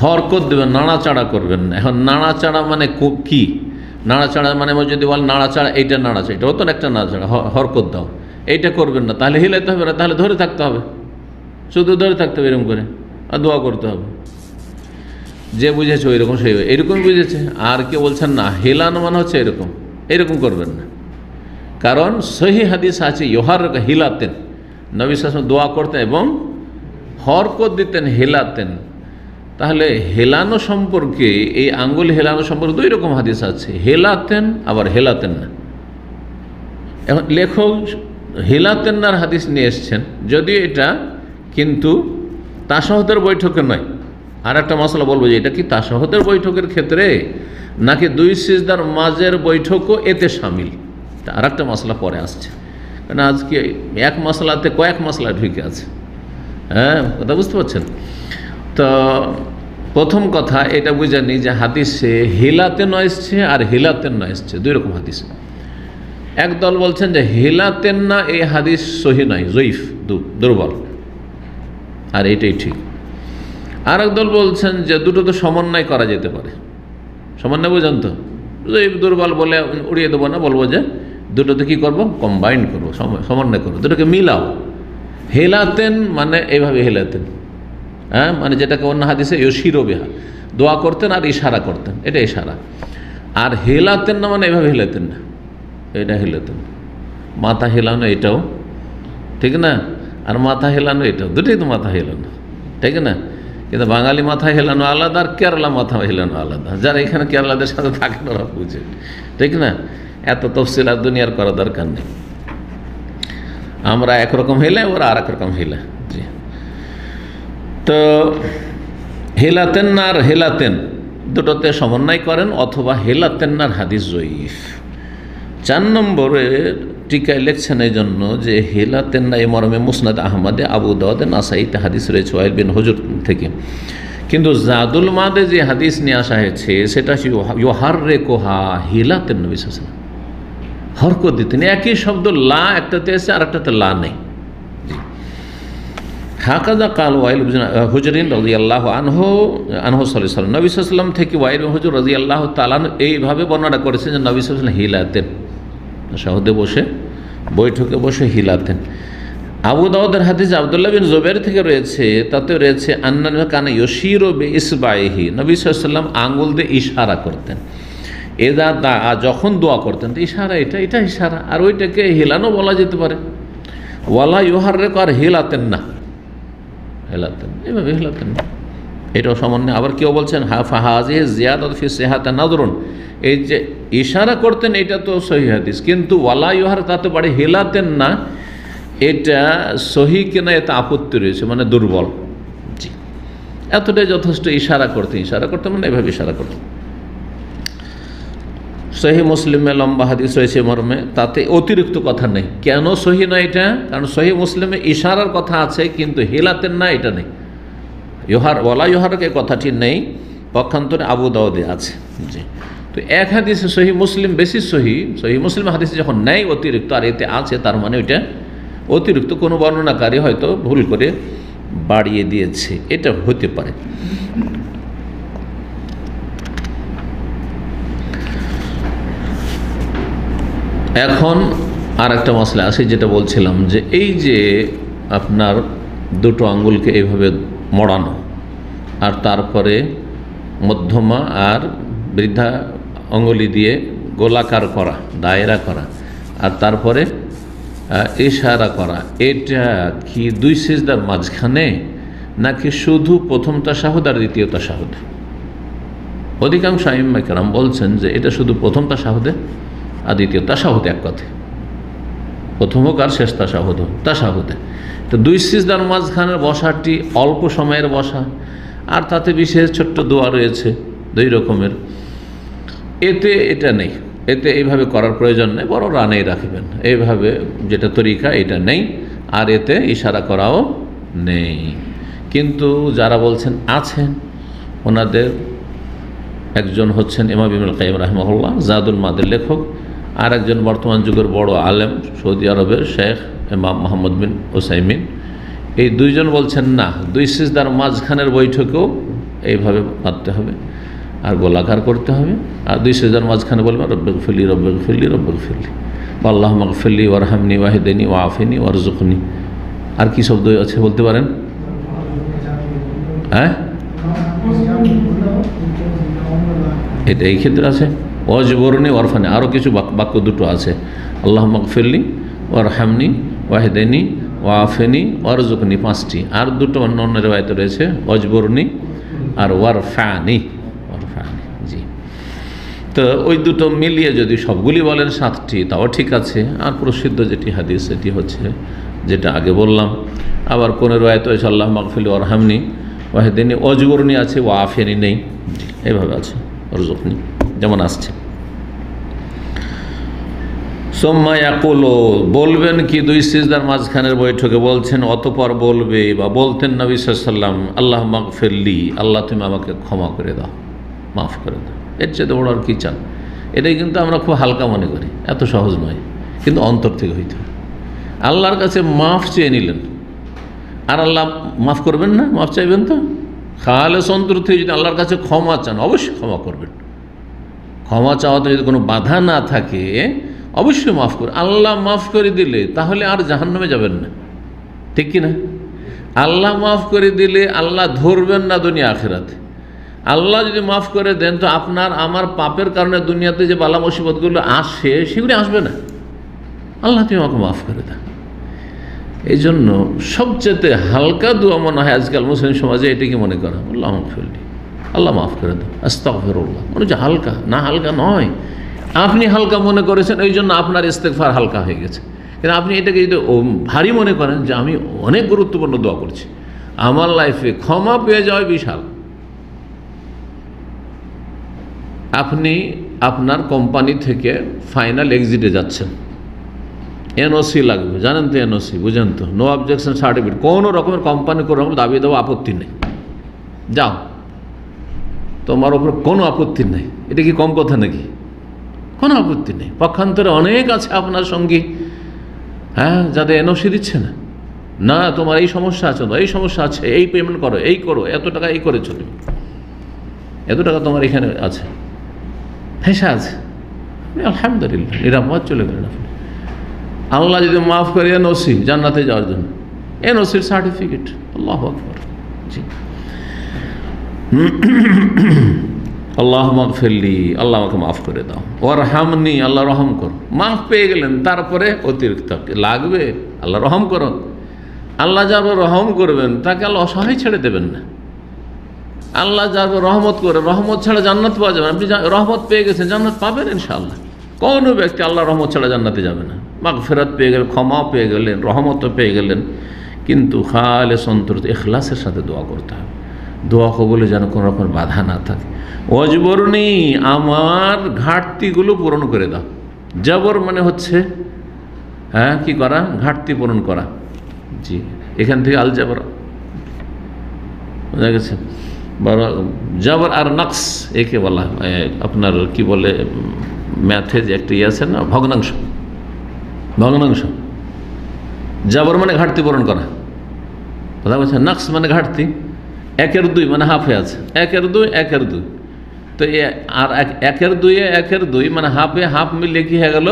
হরকত দেবেন, নাড়াচাড়া করবেন না। এখন নাড়াচাড়া মানে কি? নাড়াচাড়া মানে যদি বল নাড়াচাড়া, এইটা নাড়াচাড়া, এটা তো একটা নাড়াচাড়া, হরকত দাও, এইটা করবেন না, তাহলে হিলাইতে হবে না, তাহলে ধরে থাকতে হবে, শুধু ধরে থাকতে হবে এরকম করে, আর দোয়া করতে হবে। যে বুঝেছে ওই রকম, সেই এরকম বুঝেছে। আর কেউ বলছেন না হেলানো মানে হচ্ছে এরকম, এরকম করবেন না, কারণ সহি হাদিস আছে ইহার হিলাতেন, নবী সাল্লাল্লাহু আলাইহি ওয়াসাল্লাম দোয়া করতেন এবং হরকত দিতেন, হেলাতেন। তাহলে হেলানো সম্পর্কে, এই আঙ্গুল হেলানো সম্পর্কে দুই রকম হাদিস আছে, হেলাতেন আবার হেলাতেন না। এখন লেখক হেলাতেন নার হাদিস নিয়ে এসছেন, যদিও এটা কিন্তু তাশাহুদের বৈঠকে নয়। আর একটা মশলা বলবো যে এটা কি তাশাহুদের বৈঠকের ক্ষেত্রে নাকি দুই সিজদার মাঝের বৈঠকও এতে সামিল, আর একটা মশলা পরে আসছে, কারণ আজকে এক মশলাতে কয়েক মশলা ঢুকে আছে। হ্যাঁ, কথা বুঝতে পারছেন? তো প্রথম কথা এটা বুঝে নিই যে হাদিসে হিলাতেন এসছে আর হিলাতেন না এসছে, দুই রকম হাদিস। একদল বলছেন যে হিলাতেন না, এই হাদিস সহি নয়, জয়ীফ, দুর্বল, আর এটাই ঠিক। আর একদল বলছেন যে দুটো তো সমন্বয় করা যেতে পারে। সমন্বয় বোঝেন তো, জয়ীফ দুর্বল বলে উড়িয়ে দেবো না, বলবো যে দুটোতে কী করবো, কম্বাইন্ড করবো, সমন্বয় করবো, দুটোকে মিলাও। হেলাতেন মানে এইভাবে হেলাতেন, হ্যাঁ, মানে যেটাকে অন্য হাদিসে ইউশিরু বিহা, দোয়া করতেন আর ইশারা করতেন, এটা ইশারা। আর হেলাতেন না মানে এইভাবে হেলাতেন না, এটা হেলাতেন। মাথা হেলানো এটাও ঠিক না, আর মাথা হেলানো এটাও, দুটোই তো মাথা হেলানো, ঠিক না? কিন্তু বাঙালি মাথা হেলানো আলাদা, আর কেরালা মাথা হেলানো আলাদা। যারা এখানে কেরালাদের সাথে থাকেন ওরা বুঝে, ঠিক না? এত তফসিল আর দুনিয়ার করা দরকার নেই। আমরা একরকম হেলে, ওরা আর এক রকম হেলে। জি, তো হেলাতেন না আর হেলাতেন দুটোতে সমন্বয় করেন, অথবা হেলাতেন নার হাদিস জয়ীফ। 4 নম্বরে টিকায় লিখছেন এই জন্য যে হেলাতেন না এই মর্মে মুসনাদ আহমদে, আবু দাউদে, নাসাইতে হাদিস রয়েছে ওয়াইল বিন হুজুর থেকে। কিন্তু জাদুল মাদে যে হাদিস নিয়ে আসা হয়েছে সেটা ইউহাররে কোহা, হিলাতেন নবী সাল্লাল্লাহু আলাইহি ওয়াসাল্লাম, হরকত দিতেন। একই শব্দ লা একটাতে এসে আর একটাতে লা নেই। হাকাজা কাল ওয়াইল হুজরিন রাদিয়াল্লাহু আনহু সাল্লাল্লাহু আলাইহি ওয়াসাল্লাম, নবী সাল্লাল্লাহু আলাইহি ওয়াসাল্লাম থেকে ওয়াইল হুজুর রাদিয়াল্লাহু তাআলা এইভাবে বর্ণনা করেছেন যে নবী সাল্লাল্লাহু আলাইহি ওয়াসাল্লাম হিলাতেন, শাহদে বসে, বৈঠকে বসে হিলাতেন। আবু দাউদের হাদিস আব্দুল্লাহ বিন জুবাইর থেকে রয়েছে, তাতে রয়েছে আন্না কানা ইউশিরু বিইসবাইহি, নবী সাল্লাল্লাহু আলাইহি ওয়াসাল্লাম আঙ্গুল দিয়ে ইশারা করতেন। এদা দা, যখন দোয়া করতেন তো ইশারা, এটা ইশারা, আর ওইটাকে হেলানো বলা যেতে পারে। ওয়ালা ইউহাররে আর হেলাতেন না, হেলাতেন এভাবে হেলাতেন না, এটাও সামান্য। আবার কেউ বলছেন হাফাহাজি জিয়াদাত ফি সিহাতা নাযরুন, এই যে ইশারা করতেন এটা তো সহিহ হাদিস, কিন্তু ওয়ালা ইউহার তাতে বাড়ি হেলাতেন না, এটা সহি কিনা এতে আপত্তি রয়েছে, মানে দুর্বল। জি, এতটাই যথেষ্ট। ইশারা করতেন মানে এভাবে ইশারা করতেন। সহি মুসলিমে লম্বা হাদিস রয়েছে মর্মে, তাতে অতিরিক্ত কথা নেই। কেন সহি না এটা? কারণ সহি মুসলিমে ইশারার কথা আছে, কিন্তু হেলাতেন না এটা নেই। ওয়ালা ইউহারকে কথাটি নেই, পক্ষান্তরে আবু দাউদে আছে। জি, তো এক হাদিসে সহি মুসলিম বেশি সহি মুসলিম হাদিসে যখন নেই অতিরিক্ত, আর এতে আছে, তার মানে ওইটা অতিরিক্ত কোনো বর্ণনাকারী হয়তো ভুল করে বাড়িয়ে দিয়েছে, এটা হতে পারে। এখন আর একটা মশলা আছে, যেটা বলছিলাম যে এই যে আপনার দুটো আঙ্গুলকে এইভাবে মোড়ানো, আর তারপরে মধ্যমা আর বৃদ্ধা আঙ্গুলি দিয়ে গোলাকার করা, দায়রা করা, আর তারপরে ইশারা করা, এটা কি দুই সিজদার মাঝখানে নাকি শুধু প্রথম তাশাহুদ আর দ্বিতীয় তাশাহুদ? অধিকাংশ আইম্মায়ে কেরাম বলছেন যে এটা শুধু প্রথম তাশাহুদে আর দ্বিতীয় তাশাহুদে এক কথা, প্রথম হোক আর শেষ তাশাহুদে। তো দুই সিজদার মাঝখানের বসাটি অল্প সময়ের বসা, আর তাতে বিশেষ ছোট্ট দোয়া রয়েছে দুই রকমের, এতে এটা নেই, এতে এইভাবে করার প্রয়োজন নেই, বড় রানেই রাখবেন, এইভাবে যেটা তরিকা এটা নেই, আর এতে ইশারা করাও নেই। কিন্তু যারা বলছেন আছেন, ওনাদের একজন হচ্ছেন ইমাম ইবনুল কাইয়িম রাহিমাহুল্লাহ, জাদুল মাদের লেখক, আর একজন বর্তমান যুগের বড় আলেম সৌদি আরবের শেখ ইমাম মোহাম্মদ বিন উসাইমিন, এই দুইজন বলছেন না, দুই সিজদার মাঝখানের বৈঠকেও এইভাবে বাঁধতে হবে আর গোলাকার করতে হবে, আর দুই সিজদার মাঝখানে বলবেন রব্বিগ ফিরলি রব্বিগ ফিরলি রব্বিগ ফিরলি, আল্লাহুম্মা গফিরলি ওয়ারহামনি ওয়াহদিনি ওয়াআফিনি ওয়ারযুকনি। আর কি শব্দ আছে বলতে পারেন? হ্যাঁ, এটা এই ক্ষেত্রে আছে ওয়াজবরনি ওয়ারফানি, আরও কিছু বাক্য দুটো আছে, আল্লাহুম্মা গফিরলি ওয়ারহামনি ওয়াহদিনি ওয়াআফিনি ওয়ারযুকনি, পাঁচটি, আর দুটো অন্য অন্য রিওয়ায়াতে রয়েছে ওয়াজবরনি আর ওয়ারফানি। জি, তো ওই দুটো মিলিয়ে যদি সবগুলি বলেন 7টি তাও ঠিক আছে। আর প্রসিদ্ধ যেটি হাদিস সেটি হচ্ছে যেটা আগে বললাম। আবার কোন রিওয়ায়াতে হয়েছে আল্লাহুম্মা গফিরলি ওয়ারহামনি ওয়াহদিনি, ওয়াজবরনি আছে, ওয়াআফিনি নেই, এইভাবে আছে ওয়ারযুকনি যেমন আসছে। সুম্মা ইয়াকুলু, বলবেন কি দুই সিজদার মাঝখানের বৈঠকে বলছেন, অতঃপর বলবে বা বলতেন নবী সাল্লাল্লাহু আলাইহি ওয়াসাল্লাম আল্লাহুম্মা গফিরলি, আল্লাহ তুমি আমাকে ক্ষমা করে দাও, মাফ করে দাও। এর চেয়ে বড় আর কি চান? এটাই কিন্তু আমরা খুব হালকা মনে করি, এত সহজ নয়, কিন্তু অন্তর থেকে হইতে হয়। আল্লাহর কাছে মাফ চেয়ে নিলেন, আর আল্লাহ মাফ করবেন না? মাফ চাইবেন তো? খালেস অন্তর থেকে যদি আল্লাহর কাছে ক্ষমা চান, অবশ্যই ক্ষমা করবেন। ক্ষমা চাওয়াতে যদি কোনো বাধা না থাকে অবশ্যই মাফ করে। আল্লাহ মাফ করে দিলে তাহলে আর জাহান্নামে যাবেন না, ঠিক কি না? আল্লাহ মাফ করে দিলে আল্লাহ ধরবেন না দুনিয়া আখিরাতে। আল্লাহ যদি মাফ করে দেন তো আপনার আমার পাপের কারণে দুনিয়াতে যে বালা মুসিবতগুলো আসে সেগুলি আসবে না। আল্লাহ তুমি আমাকে মাফ করে দেন। এই জন্য সবচেয়ে হালকা দোয়া মনে হয় আজকাল মুসলিম সমাজে এটাকে মনে করা, আল্লাহ মাগফিরলি, আল্লাহ মাফ করে দেন, আস্তাগফিরুল্লাহ। মনে হচ্ছে হালকা, না হালকা নয়। আপনি হালকা মনে করেছেন, এই জন্য আপনার ইস্তেগফার হালকা হয়ে গেছে। কিন্তু আপনি এটাকে যদি ভারী মনে করেন যে আমি অনেক গুরুত্বপূর্ণ দোয়া করছি, আমার লাইফে ক্ষমা পেয়ে যাওয়া বিশাল। আপনি আপনার কোম্পানি থেকে ফাইনাল এক্সিটে যাচ্ছেন, এনওসি লাগবে, জানেন তো এনওসি, বুঝেন তো, নো অবজেকশন সার্টিফিকেট, কোনো রকমের কোম্পানি কোনো রকম দাবি দেওয়া আপত্তি নেই, যাও, তোমার ওপর কোনো আপত্তি নেই। এটা কি কম কথা নাকি? কোনো আপত্তি নেই। পক্ষান্তরে অনেক আছে আপনার সঙ্গী, হ্যাঁ, যাদের এনওসি দিচ্ছে না, না তোমার এই সমস্যা আছে, এই সমস্যা আছে, এই পেমেন্ট করো, এই করো, এত টাকা এই করেছো তুমি, এত টাকা তোমার এখানে আছে, ফেঁসা আছে, আলহামদুলিল্লাহ নিরাপদ চলে গেলেন আপনি। আল্লাহ যদি মাফ করে এনওসি জান্নাতে যাওয়ার জন্য, এনওসির সার্টিফিকেট, আল্লাহু আকবার। জি, আল্লাহ মাগফিরলি, আল্লাহ আমাকে মাফ করে দাও, ওয়ারহামনি, আল্লাহ রহম করো। মাফ পেয়ে গেলেন, তারপরে অতিরিক্ত লাগবে, আল্লাহ রহম করো। আল্লাহ যার রহম করবেন তাকে আল্লাহ অসহায় ছেড়ে দেবেন না। আল্লাহ যার রহমত করে, রহমত ছাড়া জান্নাত পাওয়া যাবে না। আপনি রহমত পেয়ে গেছেন, জান্নাত পাবেন ইনশাআল্লাহ। কোনো ব্যক্তি আল্লাহ রহমত ছাড়া জান্নাতে যাবে না। মাগফিরাত পেয়ে গেলেন, ক্ষমা পেয়ে গেলেন, রহমতও পেয়ে গেলেন, কিন্তু খালেস অন্তর ইখলাসের সাথে দোয়া করতে হবে। দোয়া কবুলে যেন কোনো রকম বাধা না থাকে। ওয়াজবরনি, আমার ঘাটতিগুলো পূরণ করে দাও। জবর মানে হচ্ছে হ্যাঁ কি করা, ঘাটতি পূরণ করা। জি, এখান থেকে আল জবর বোঝা গেছে। জবর আর নকশ একে বলা আপনার কি বলে ম্যাথে যে একটা ইয়ে আছে না, ভগ্নাংশ। ভগ্নাংশ, জবর মানে ঘাটতি পূরণ করা, কথা বলছে। নকশ মানে ঘাটতি, 1/2 মানে হাফে আছে, 1/2 1/2। তো আর 1/2 1/2 মানে হাফে হাফ মিলিয়ে কি হয়ে গেল,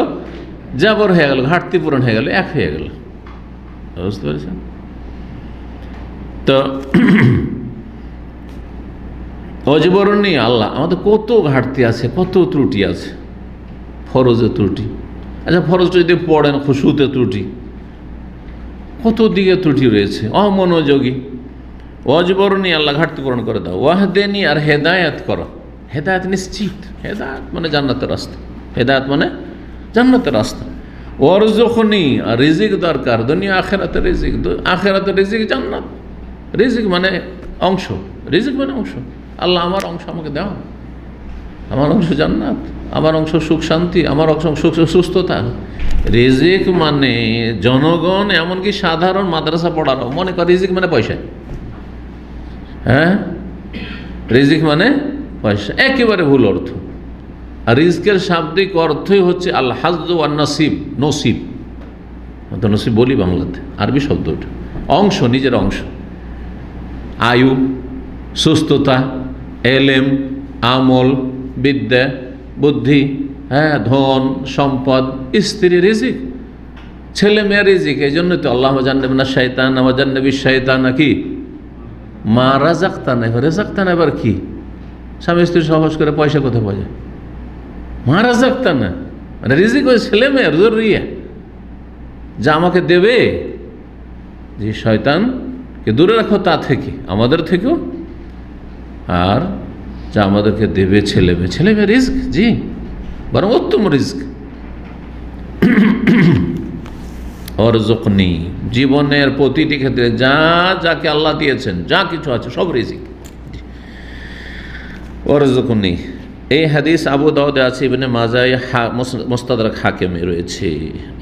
জবর হয়ে গেল, ঘাটতি পূরণ হয়ে গেল, 1 হয়ে গেল। বুঝতে পেরেছেন? তো অজবরণী আল্লাহ, আমাদের কত ঘাটতি আছে, কত ত্রুটি আছে, ফরজে ত্রুটি। আচ্ছা, ফরজটা যদি পড়েন খুশুতে ত্রুটি, কত দিকে ত্রুটি রয়েছে, অমনোযোগী। অজবরণী আল্লাহ, ঘাটতি পূরণ করে দাও। ওয়াহদেনি, আর হেদায়াত করো, হেদায়েত নিশ্চিত, হেদায়েত মানে জান্নাতের রাস্তা, হেদায়েত মানে জান্নাতের রাস্তা। ওয়ারযুকনি, আর রিজিক দরকার, দুনিয়া আখিরাতের রিজিক, আখিরাতের রিজিক জান্নাত। রিজিক মানে অংশ, রিজিক মানে অংশ। আল্লাহ আমার অংশ আমাকে দাও, আমার অংশ জান্নাত, আমার অংশ সুখ শান্তি, আমার অংশ সুখ সুস্থতা। রিজিক মানে জনগণ, এমনকি সাধারণ মাদ্রাসা পড়ারও মনে করে রিজিক মানে পয়সা। হ্যাঁ, রিজিক মানে পয়সা, একেবারে ভুল অর্থ। আর রিজকের শাব্দিক অর্থই হচ্ছে আল হাজ্জ ওয়ান নসিব, নসিব। তো নসিব বলি বাংলাতে, আরবি শব্দ ওটা, অংশ, নিজের অংশ। আয়ু, সুস্থতা, এলেম, আমল, বিদ্যা, বুদ্ধি, হ্যাঁ, ধন সম্পদ, স্ত্রী, রিজিক, ছেলে মেয়ে রিজিক। এই জন্যই তো আল্লাহ জান্নাবিনা শাইতান, আমার জান্নাবি শাইতান নাকি মা রাজাক্তানা, রেজাক্তানা এবার কি? স্বামী স্ত্রী সহজ করে পয়সা কোথায় পাওয়া যায়? মা রাজাক্তানা মানে রিজিক ওই ছেলে মেয়ের জরুরিয়া, যা আমাকে দেবে। যে শয়তানকে দূরে রাখো তা থেকে, আমাদের থেকেও, আর যা আমাদেরকে দেবে ছেলে মেয়ে, ছেলে মেয়ে রিস্ক, জি, বরং উত্তম রিস্ক। ওয়ারযুকনি, জীবনের প্রতিটি ক্ষেত্রে যা যাকে আল্লাহ দিয়েছেন, যা কিছু আছে সব রিজিক। ওয়ারযুকনি, এই হাদিস আবু দাউদে আছে, ইবনে মাজাহ, মুস্তাদরাক হাকিমে রয়েছে।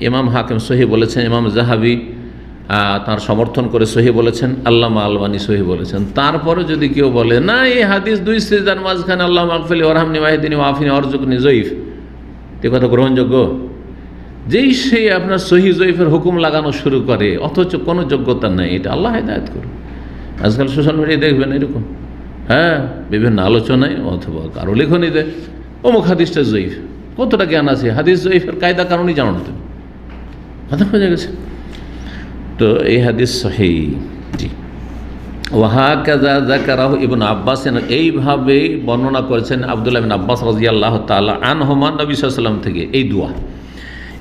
ইমাম হাকিম সহিহ বলেছেন, ইমাম যাহাবী তার সমর্থন করে সহিহ বলেছেন, আল্লামা আলবানী সহিহ বলেছেন। তারপরে যদি কেউ বলে না এই হাদিস দুই সিজদার মাঝখানে আল্লাহ মাগফিরলি ওয়ারহামনি ওয়াহদিনি ওয়াফিনি ওয়ারযুকনি জয়ীফ, এ কথা গ্রহণযোগ্য? যেই সে আপনার সহি জয়ীফের হুকুম লাগানো শুরু করে অথচ কোনো যোগ্যতা নেই, এটা আল্লাহ হেদায়েত করুন। আজকাল সোশ্যাল মিডিয়ায় দেখবেন এরকম, হ্যাঁ, বিভিন্ন আলোচনায় অথবা কারো লেখনীতে অমুক হাদিসটা জয়ীফ। কতটা জ্ঞান আছে হাদিস জয়ীফের কায়দা কারণই জানো না তুমি, কথা বোঝা গেছে? তো এই হাদিস সহিহ। জি, ওয়াহাকাযা যাকারাহু ইবনে আব্বাস, এইভাবে বর্ণনা করেছেন আব্দুল্লাহ ইবনে আব্বাস রাদিয়াল্লাহু তাআলা আনহুমা, নবী সাল্লাল্লাহু আলাইহি ওয়াসাল্লাম থেকে এই দোয়া।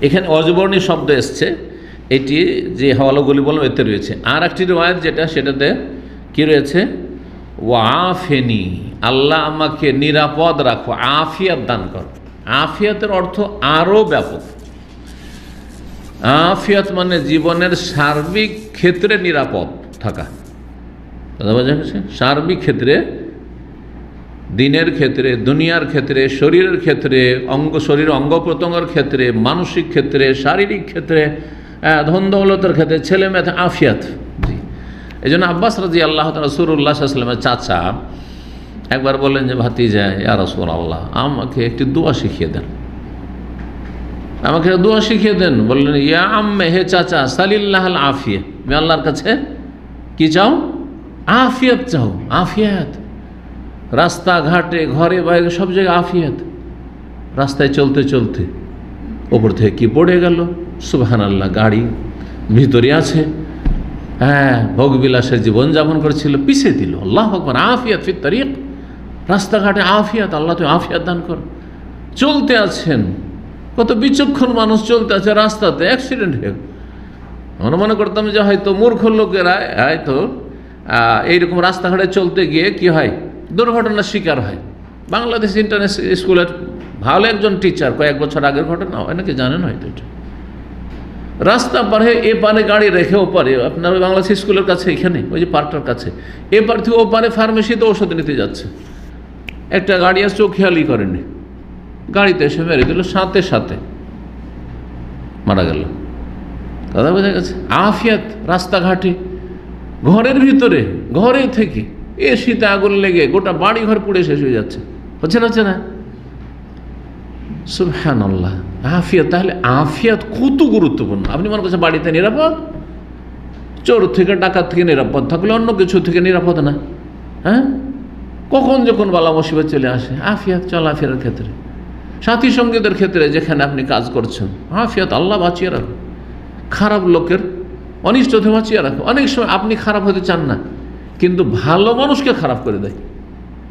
এখানে অজবর্ণী শব্দ এসছে, এটি যে হাওয়ালাগুলি বললাম এতে রয়েছে। আর একটি রিওয়ায়াত যেটা, সেটাতে কি রয়েছে? ওয়াফেনি, আল্লাহ আমাকে নিরাপদ রাখো, আফিয়াত দান কর। আফিয়াতের অর্থ আরও ব্যাপক। আফিয়াত মানে জীবনের সার্বিক ক্ষেত্রে নিরাপদ থাকা, কথা বোঝা গেছে? সার্বিক ক্ষেত্রে, দিনের ক্ষেত্রে, দুনিয়ার ক্ষেত্রে, শরীরের ক্ষেত্রে, শরীর অঙ্গ প্রত্যঙ্গের ক্ষেত্রে, মানসিক ক্ষেত্রে, শারীরিক ক্ষেত্রে, ধন দৌলতের ক্ষেত্রে, ছেলে মেয়ে, আফিয়াত। জি, এই জন্য আব্বাস রাদিয়াল্লাহু তাআলা রাসূলুল্লাহ সাল্লাল্লাহু আলাইহি ওয়াসাল্লামের চাচা একবার বললেন যে ভাতিজা, ইয়া রাসূলুল্লাহ, আমাকে একটি দোয়া শিখিয়ে দেন, আমাকে দোয়া শিখিয়ে দেন। বললেন, ইয়া আম্মে, হে চাচা, সালিল্লাহুল আফিয়া, তুমি আল্লাহর কাছে কি চাও? আফিয়াত চাও। আফিয়াত, রাস্তাঘাটে, ঘরে বাইরে, সব জায়গায় আফিয়াত। রাস্তায় চলতে চলতে ওপর থেকে কি পড়ে গেল, সুবহানাল্লাহ, গাড়ি ভিতরে আছে, হ্যাঁ, ভোগবিলাসের জীবনযাপন করেছিল, পিছিয়ে দিল, আল্লাহু আকবার, আফিয়াত ফিত তারিক, রাস্তাঘাটে আফিয়াত, আল্লাহ তুমি আফিয়াত দান করো। চলতে আছেন, কত বিচক্ষণ মানুষ চলতে আছে রাস্তাতে, অ্যাক্সিডেন্ট হয়ে, আমরা মনে করতাম যে হয়তো মূর্খ লোকেরা হয়তো এইরকম রাস্তাঘাটে চলতে গিয়ে কি হয়, দুর্ঘটনার শিকার হয়। বাংলাদেশ ইন্টারন্যাশনাল স্কুলের ভালো একজন টিচার, কয়েক বছর আগের ঘটনা, অনেকে জানেন হয়তো এটা, রাস্তা পারে এ পারে গাড়ি রেখে ও পারে, আপনার ওই বাংলাদেশ স্কুলের কাছে, এখানে ওই যে পার্কটার কাছে, এ পার থেকে ও পারে ফার্মেসিতে ওষুধ নিতে যাচ্ছে, একটা গাড়ি আসছে, ও খেয়ালই করেনি, গাড়িতে এসে মেরে দিল, সাথে সাথে মারা গেল। কথা বোঝা গেছে? আফিয়াত রাস্তাঘাটে, ঘরের ভিতরে, ঘরে থেকে এসিতে আগুন লেগে গোটা বাড়ি ঘর পুড়ে শেষ হয়ে যাচ্ছে, হচ্ছে না, হচ্ছে না? সুবহানাল্লাহ, আফিয়াত। তাহলে আফিয়াত কত গুরুত্বপূর্ণ। আপনি মনে করছেন বাড়িতে নিরাপদ, চোর থেকে ডাকাত থেকে নিরাপদ থাকলে অন্য কিছু থেকে নিরাপদ না, হ্যাঁ? কখন যখন বালা মুসিবত চলে আসে, আফিয়াত চলাফেরার ক্ষেত্রে, সাথী সঙ্গীদের ক্ষেত্রে, যেখানে আপনি কাজ করছেন, আফিয়াত, আল্লাহ বাঁচিয়ে রাখো। খারাপ লোকের অনিষ্ট থেকে বাঁচিয়ে রাখো। অনেক সময় আপনি খারাপ হতে চান না, কিন্তু ভালো মানুষকে খারাপ করে দেয়,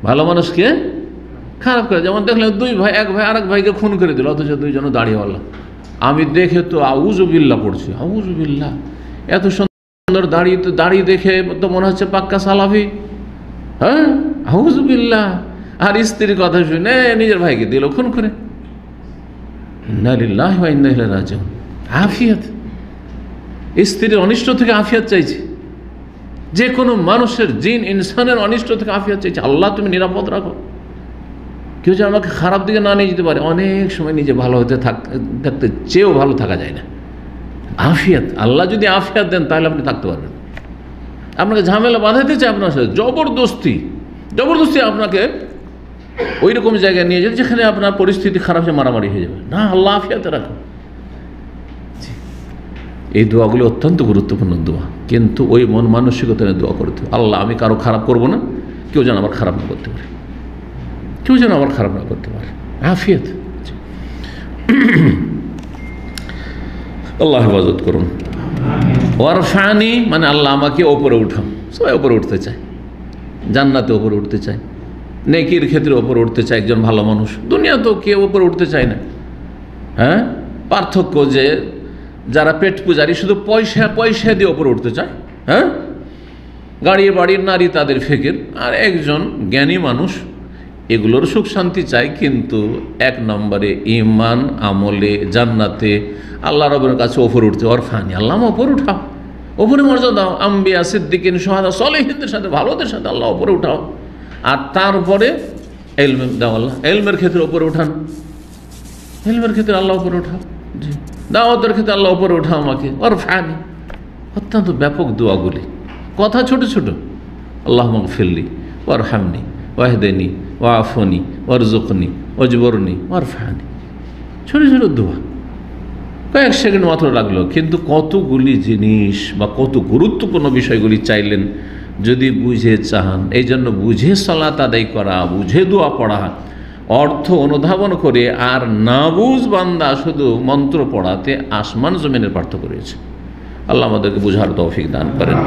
ভালো মানুষকে খারাপ করে। যেমন দেখলেন দুই ভাই, এক ভাই আরেক ভাইকে খুন করে দিল, অথচ দুইজন দাড়িওয়ালা। আমি দেখে তো আউযুবিল্লাহ পড়ছি, আউযুবিল্লাহ, এত সুন্দর দাড়ি, তো দাড়ি দেখে তো মনে হচ্ছে পাক্কা সালাফি, হ্যাঁ, আউযুবিল্লাহ। আর স্ত্রীর কথা শুনে নিজের ভাইকে দিল খুন করে। ইন্না লিল্লাহি ওয়া ইন্না ইলাইহি রাজিউন। আফিয়াত, স্ত্রীর অনিষ্ট থেকে আফিয়াত চাইছে, যে কোনো মানুষের, জিন ইনসানের অনিষ্ট থেকে আফিয়াত চাইছে। আল্লাহ তুমি নিরাপদ রাখো, কেউ যেন আমাকে খারাপ দিকে না নিয়ে যেতে পারে। অনেক সময় নিজে ভালো হতে থাকতে চেয়েও ভালো থাকা যায় না। আফিয়াত, আল্লাহ যদি আফিয়াত দেন তাহলে আপনি থাকতে পারবেন। আপনাকে ঝামেলা বাঁধাতে চায় আপনার সাথে, জবরদস্তি আপনাকে ওই রকম জায়গায় নিয়ে যাবে যেখানে আপনার পরিস্থিতি খারাপ হয়ে মারামারি হয়ে যাবে। না, আল্লাহ আফিয়াতে রাখো। এই দোয়াগুলি অত্যন্ত গুরুত্বপূর্ণ দোয়া, কিন্তু ওই মন মানসিকতা নিয়ে দোয়া করতে হবে। আল্লাহ আমি কারো খারাপ করব না, কেউ যেন আমার খারাপ না করতে পারে, কেউ যেন আমার খারাপ না করতে পারে। আফিয়াত, আল্লাহ হেফাজত করুন। ওয়ারফানি মানে আল্লাহ আমাকে ওপরে উঠাও। সবাই ওপরে উঠতে চায়, জান্নাতে ওপরে উঠতে চায়, নেকির ক্ষেত্রে ওপরে উঠতে চায় একজন ভালো মানুষ। দুনিয়া তো কেউ ওপরে উঠতে চায় না। হ্যাঁ, পার্থক্য যে যারা পেট পূজারি শুধু পয়সা দিয়ে ওপরে উঠতে চায়, হ্যাঁ, গাড়ি বাড়ির নারী তাদের ফিকির, আর একজন জ্ঞানী মানুষ এগুলোর সুখ শান্তি চায়, কিন্তু এক নম্বরে ইমান আমলে জান্নাতে আল্লাহ রবের কাছে ওপরে উঠতে। ওরফানি, আল্লাহ ওপরে উঠাও, ওপরে মর্যাদা দাও। আম্বিয়া সিদ্দিকিন সুহাদা সলিহিনদের সাথে, ভালোদের সাথে আল্লাহ ওপরে উঠাও। আর তারপরে এলম দাও, আল্লাহ এলমের ক্ষেত্রে ওপরে উঠান, এলমের ক্ষেত্রে আল্লাহ ওপরে উঠাও। জি, দাওয়াতের ক্ষেত্রে আল্লাহ ওপরে উঠাও আমাকে। ওরফানি, অত্যন্ত ব্যাপক দোয়াগুলি, কথা ছোট ছোট। আল্লাহ মাগফিরলি ওয়ারহামনি ওয়াহদিনি ওয়াআফনি ওয়ারযুকনি ওয়াজবরনি ওয়ারফানি। ছোট ছোট দোয়া, কয়েক সেকেন্ড মাত্র লাগলো, কিন্তু কতগুলি জিনিস বা কত গুরুত্বপূর্ণ বিষয়গুলি চাইলেন যদি বুঝে চান। এই জন্য বুঝে সালাত আদায় করা, বুঝে দোয়া পড়া, অর্থ অনুধাবন করে, আর না বুঝ বান্দা শুধু মন্ত্র পড়াতে আসমান জমিনের পার্থক্য রয়েছে। আল্লাহ আমাদেরকে বুঝার তৌফিক দান করেন।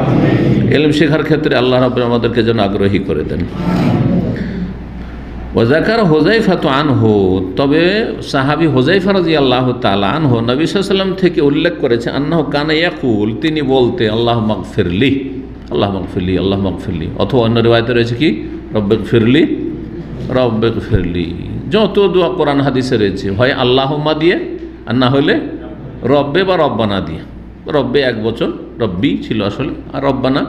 ইলম শেখার ক্ষেত্রে আল্লাহ রাব্বুল আমাদেরকে যেন আগ্রহী করে দেন। ওয়াজাকার হুযায়ফা আনহু, তবে সাহাবী হুযায়ফা রাদিয়াল্লাহু তাআলা আনহু নবী সাল্লাল্লাহু আলাইহি ওয়াসাল্লাম থেকে উল্লেখ করেছে, আন্নাহু কানা ইয়াকুল, তিনি বলতে আল্লাহ মাগফিরলি, আল্লাহ মাগফিরলি, আল্লাহ মাগফিরলি। অথবা অন্য রিওয়ায়াতে রয়েছে কি রব্বিগফিরলি, রব্বিগফিরলি। যত দোয়া কোরআন হাদিসে রয়েছে হয় আল্লাহুম্মা দিয়ে, আর না হলে রব্বে বা রব্বানা দিয়ে। রব্বে এক বচন, রব্বি ছিল আসলে, আর রব্বানা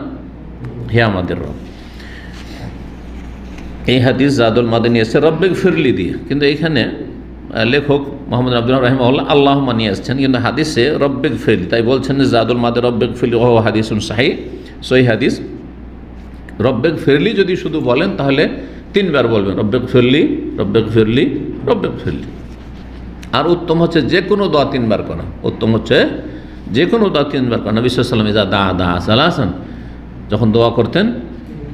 হে আমাদের রব। এই হাদিস জাদুল মাদানী এসে রব্বিগফিরলি দিয়ে, কিন্তু এইখানে লেখক মোহাম্মদ আব্দুল্লাহ রাহিমাহুল্লাহ আল্লাহুম্মা নিয়ে আসছেন, কিন্তু হাদিসে রব্বিগফিরলি, তাই বলছেন যে জাদুল মাদে রব্বিগফিরলি ওয়া হাদিসুন সহিহ হাদিস। রব্বিগফিরলি যদি শুধু বলেন তাহলে 3 বার বলবেন, রব্বিগফিরলি, রব্বিগফিরলি, রব্বিগফিরলি। আর উত্তম হচ্ছে যে কোনো দোয়া 3 বার করা, উত্তম হচ্ছে যে কোনো দোয়া 3 বার করা। নবী সাল্লাল্লাহু আলাইহি ওয়াসাল্লাম দা সালাসান, যখন দোয়া করতেন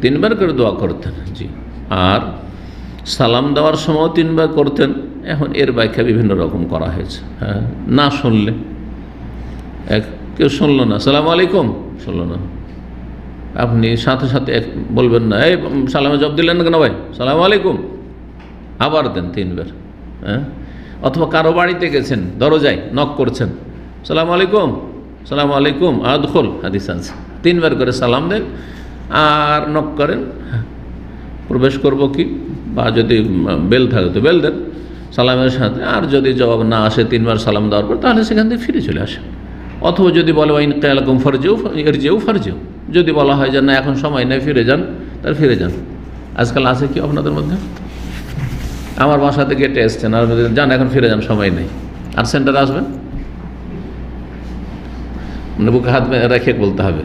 3 বার করে দোয়া করতেন। জি, আর সালাম দেওয়ার সময় 3 বার করতেন। এখন এর ব্যাখ্যা বিভিন্ন রকম করা হয়েছে। হ্যাঁ, না শুনলে, কেউ শুনলো না, সালাম আলাইকুম শুনলো না, আপনি সাথে সাথে বলবেন না, এই সালামে জবাব দিলেন না কেন ভাই, সালাম আলাইকুম, আবার দেন 3 বার। হ্যাঁ, অথবা কারো বাড়িতে গেছেন, দরজায় নক করছেন, সালাম আলাইকুম, সালাম আলাইকুম আদখুল, হাদিস আছে। 3 বার করে সালাম দেন আর নক করেন, প্রবেশ করব কি, বা যদি বেল থাকে তো বেল দেন সালামের সাথে। আর যদি জবাব না আসে 3 বার সালাম দেওয়ার পর, তাহলে সেখান থেকে ফিরে চলে আসেন। অথবা যদি বলে ওয়াইন কিয়ালাকুম ফারজিউ ইরজিউ ফারজিউ, যদি বলা হয় যে না এখন সময় নেই ফিরে যান, তাহলে ফিরে যান। আজকাল আছে কি আপনাদের মধ্যে, আমার বাসাতে গেটে এসছেন আর যান এখন ফিরে যান, সময় নেই, আর সেন্টারে আসবেন, মানে বুকে হাত রেখে বলতে হবে,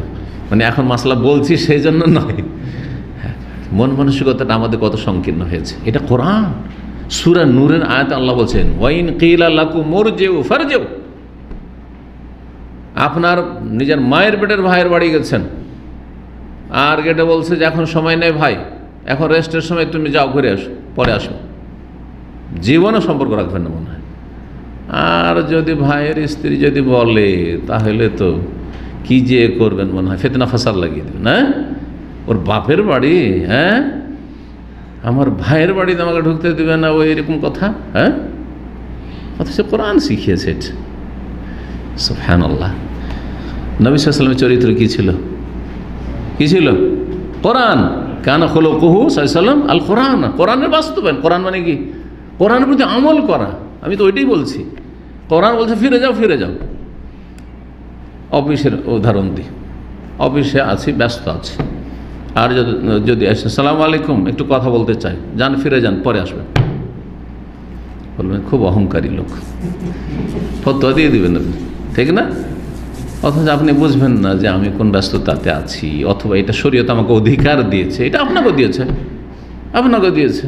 মানে এখন মাসলা বলছি সেই জন্য নয়। মন মানসিকতাটা আমাদের কত সংকীর্ণ হয়েছে। এটা কোরআন সূরা নূরের আয়াতে আল্লাহ বলছেন, ওয়াইন কিলা লাকুম মুরজিউ ফারজিউ। আপনার নিজের মায়ের পেটের ভাইয়ের বাড়ি গেছেন, আর গেটে বলছে যে এখন সময় নেই ভাই, এখন রেস্টের সময় তুমি যাও, ঘুরে আসো, পরে আসো। জীবনে সম্পর্ক রাখবেন না মনে হয়। আর যদি ভাইয়ের স্ত্রী যদি বলে, তাহলে তো কি যে করবেন মনে হয়, ফিতনা ফাসাদ লাগিয়ে দেবেন। না, ওর বাপের বাড়ি, হ্যাঁ, আমার ভাইয়ের বাড়িতে আমাকে ঢুকতে দেবে না, ওই এরকম কথা। হ্যাঁ, অথচ কোরআন শিখিয়েছে। সুবহানাল্লাহ। নবী সাল্লাল্লাহু আলাইহি ওয়াসাল্লামের চরিত্র কি ছিল? কি ছিল? কোরআন। কানা খুলুকুহু সাল্লাল্লাহু আলাইহি ওয়াসাল্লাম আল কোরআন, কোরআনের বাস্তবায়ন। কোরআন মানে কি? কোরআনের প্রতি আমল করা। আমি তো ওইটাই বলছি। কোরআন বলছে ফিরে যাও, ফিরে যাও। অফিসের উদাহরণ দিই, অফিসে আছি, ব্যস্ত আছি, আর যদি আসে সালাম আলাইকুম, একটু কথা বলতে চাই, যান ফিরে যান, পরে আসবেন। বলবেন খুব অহংকারী লোক, ফতোয়া দিয়ে দিবেন, ঠিক না? অথচ আপনি বুঝবেন না যে আমি কোন ব্যস্ততাতে আছি, অথবা এটা শরীয়ত আমাকে অধিকার দিয়েছে, এটা আপনাকেও দিয়েছে, আপনাকেও দিয়েছে।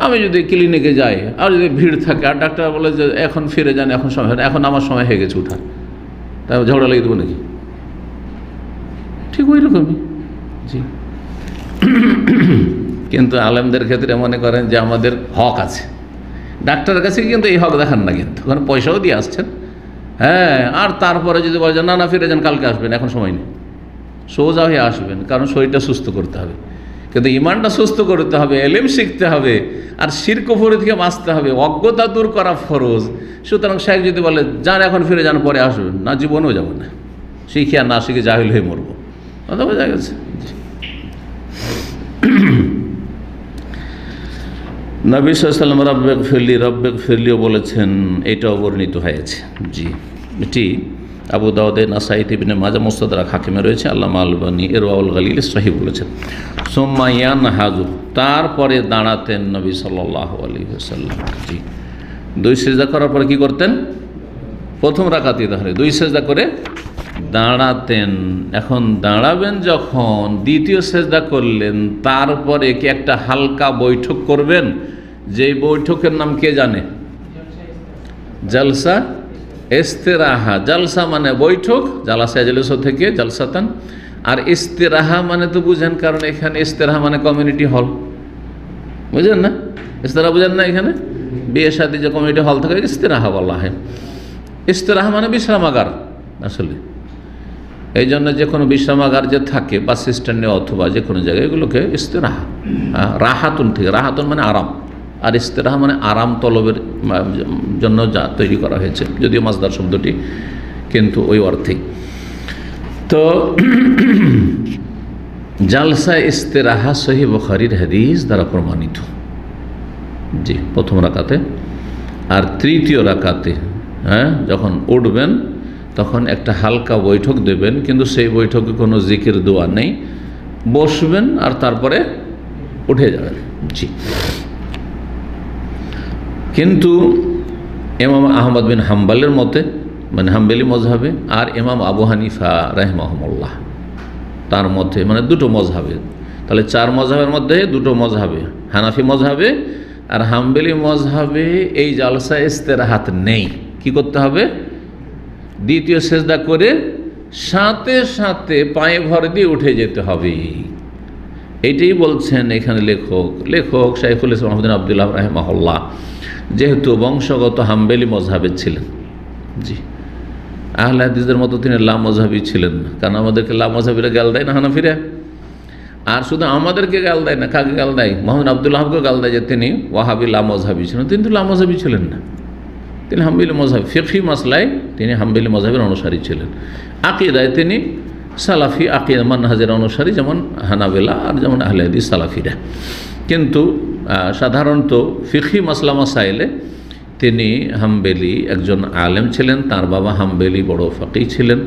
আমি যদি ক্লিনিকে যাই আর যদি ভিড় থাকে আর ডাক্তার বলে যে এখন ফিরে যান, এখন সময় হয় না, এখন আমার সময় হয়ে গেছে উঠার, তাই ঝগড়া লেগে দেবো নাকি? ঠিক ওই রকমই। জি। কিন্তু আলেমদের ক্ষেত্রে মনে করেন যে আমাদের হক আছে, ডাক্তারের কাছে কিন্তু এই হক দেখান না, কিন্তু ওখানে পয়সাও দিয়ে আসছেন। হ্যাঁ, আর তারপরে যদি বলে না না ফিরে যান, কালকে আসবেন, এখন সময় নেই, সোজা হয়ে আসবেন, কারণ শরীরটা সুস্থ করতে হবে। কিন্তু ইমানটা সুস্থ করতে হবে, এলেম শিখতে হবে, আর শিরক কুফরি থেকে বাঁচতে হবে, অজ্ঞতা দূর করা ফরজ। সুতরাং শেখ যদি বলে যান এখন ফিরে যান, পরে আসবেন, না জীবনেও যাব না, শিখে আর না শিখে জাহিল হয়ে মরবো, কথা বোঝা গেছে। নবী সাল্লাল্লাহু আলাইহি ওয়াসাল্লাম রব্বেক ফিরলিও বলেছেন, এটাও বর্ণিত হয়েছে। জি, এটি আবু দাউদে, নাসাঈতে, ইবনে মাজাহ, মুস্তাদরাক হাকিমে রয়েছে। আল্লামা আলবানী ইরওয়াউল গালিল সহিহ বলেছেন। সুম্মা ইয়ানহাজু, তারপরে দাঁড়াতেন নবী সাল্লাল্লাহু আলাইহি ওয়াসাল্লাম। জি, 2 সিজদা করার পরে কি করতেন? প্রথম রাকাতে তাহলে 2 সিজদা করে দাঁড়াতেন। এখন দাঁড়াবেন যখন, দ্বিতীয় সিজদা করলেন, তারপরে কি একটা হালকা বৈঠক করবেন, যে বৈঠকের নাম কে জানে? জালসা ইস্তিরাহা। জালসা মানে বৈঠক, জালাসা ইয়াজলিস থেকে জালসাতান, আর ইস্তিরাহা মানে তো বুঝেন, কারণ এখানে ইস্তিরাহা মানে কমিউনিটি হল, বুঝেন না? ইস্তিরাহা বুঝেন না? এখানে বিয়ে শাদী যে কমিউনিটি হল থাকে ইস্তিরাহা বলা হয়। ইস্তিরাহা মানে বিশ্রামাগার আসলে। এই জন্য যে কোনো বিশ্রামাগার যে থাকে বাস স্ট্যান্ডে অথবা যে কোনো জায়গায়, এগুলোকে ইস্তিরাহা, রাহাতুন থেকে, রাহাতুন মানে আরাম, আর ইস্তিরাহা মানে আরাম তলবের জন্য যা তৈরি করা হয়েছে, যদিও মাসদার শব্দটি কিন্তু ওই অর্থেই। তো জালসা ইস্তিরাহা সহিহ বুখারীর হাদিস দ্বারা প্রমাণিত। জি, প্রথম রাকাতে। আর তৃতীয় রাকাতে যখন উঠবেন তখন একটা হালকা বৈঠক দেবেন, কিন্তু সেই বৈঠকে কোনো জিকির দোয়া নেই, বসবেন আর তারপরে উঠে যাবেন। জি, কিন্তু ইমাম আহমদ বিন হাম্বলের মতে, মানে হাম্বলি মজহাবে, আর ইমাম আবু হানিফা রাহিমাহুল্লাহ তার মধ্যে, মানে দুটো মজহাবে, তাহলে 4 মজহাবের মধ্যে 2টো মজহাবে, হানাফি মজহাবে আর হাম্বলি মজহাবে এই জালসা ইস্তেরাহাত নেই। কি করতে হবে? দ্বিতীয় সেজদা করে সাথে সাথে পায়ে ভর দিয়ে উঠে যেতে হবে। এইটাই বলছেন এখানে লেখক শাইখুল ইসলাম আহমদ বিন আব্দুল্লাহ রাহিমাহুল্লাহ, যেহেতু বংশগত হাম্বলি মজহাবের ছিলেন। জি, আহলে হাদিসদের মতো তিনি লা মজহাবি ছিলেন না, কারণ আমাদেরকে লা মজহাবিরা গাল দেয় না হানাফিরা, আর শুধু আমাদেরকে গাল দেয় না, কাকে গাল দেয়? মোহাম্মদ আব্দুল্লাহকে গাল দেয় যে তিনি ওয়াহাবি লা মজহাবি ছিলেন। তিনি তো লা মজহাবি ছিলেন না, তিনি হাম্বলি মজহাব, ফিকহি মাসলায় তিনি হাম্বলি মজহাবের অনুসারী ছিলেন। আকিদায় তিনি সালাফি আকিদা মানহাজের অনুসারী, যেমন হানাবেলা আর যেমন আহলে হাদিস সালাফিরা। কিন্তু সাধারণত ফিকহি মাসলা মাসাইলে তিনি হাম্বলি একজন আলেম ছিলেন, তার বাবা হাম্বলি বড় ফাকিহ ছিলেন,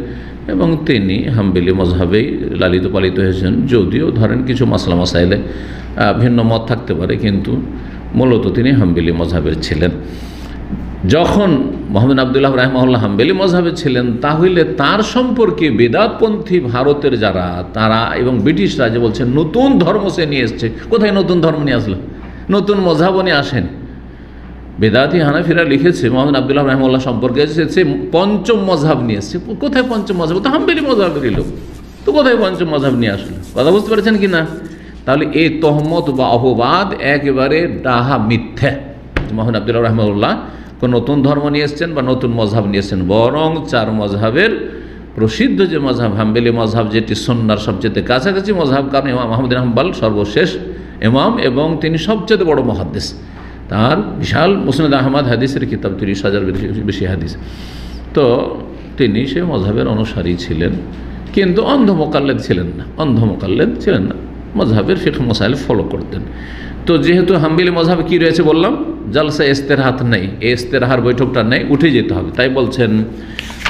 এবং তিনি হাম্বলি মজহাবেই লালিত পালিত হয়েছেন। যদিও ধরেন কিছু মাসলা মাসাইলে ভিন্ন মত থাকতে পারে, কিন্তু মূলত তিনি হাম্বলি মজহাবের ছিলেন। যখন মোহাম্মদ আব্দুল্লাহ রাহিমাহুল্লাহ হাম্বলি মজহাবে ছিলেন, তাহলে তার সম্পর্কে বেদাতপন্থী ভারতের যারা, তারা এবং ব্রিটিশরা যে বলছেন নতুন ধর্ম সে নিয়ে এসছে, কোথায় নতুন ধর্ম নিয়ে আসলো? নতুন মজহাবও নিয়ে আসেন। বেদাতি হানাফিরা লিখেছে মোহাম্মদ আব্দুল্লাহ রাহিমাহুল্লাহ সম্পর্কে এসেছে পঞ্চম মজহাব নিয়ে এসছে। কোথায় পঞ্চম মজহাব? তো হাম্বলি মজহাবেরই লোক, তো কোথায় পঞ্চম মজহাব নিয়ে আসলো? কথা বুঝতে পারছেন কি না? তাহলে এই তহমত বা অপবাদ একেবারে ডাহা, মিথ্যা। মোহাম্মদ আব্দুল্লাহ রাহিমাহুল্লাহ কোন নতুন ধর্ম নিয়ে এসছেন বা নতুন মজহাব নিয়ে এসছেন, বরং 4 মজহাবের প্রসিদ্ধ যে মজহাব হাম্বলি মজহাব, যেটি সুন্নাহর সবচেয়ে কাছাকাছি মজহাব, কারণ ইমাম আহমদ বিন হাম্বল সর্বশেষ ইমাম এবং তিনি সবচেয়ে বড় মুহাদ্দিস। তার বিশাল মুসনাদ আহমদ হাদিসের কিতাব, 30,000 বেশি হাদিস। তো তিনি সেই মজহাবের অনুসারী ছিলেন, কিন্তু অন্ধ মোকাল্লেদ ছিলেন না, অন্ধ মোকাল্লেদ ছিলেন না। মজহাবের ফিকহ মাসাইল ফলো করতেন। তো যেহেতু হাম্বলি মজহাবে কি রয়েছে বললাম, জালসা ইস্তেরাহাত নেই, এই ইস্তেরাহার বৈঠকটা নেই, উঠে যেতে হবে। তাই বলছেন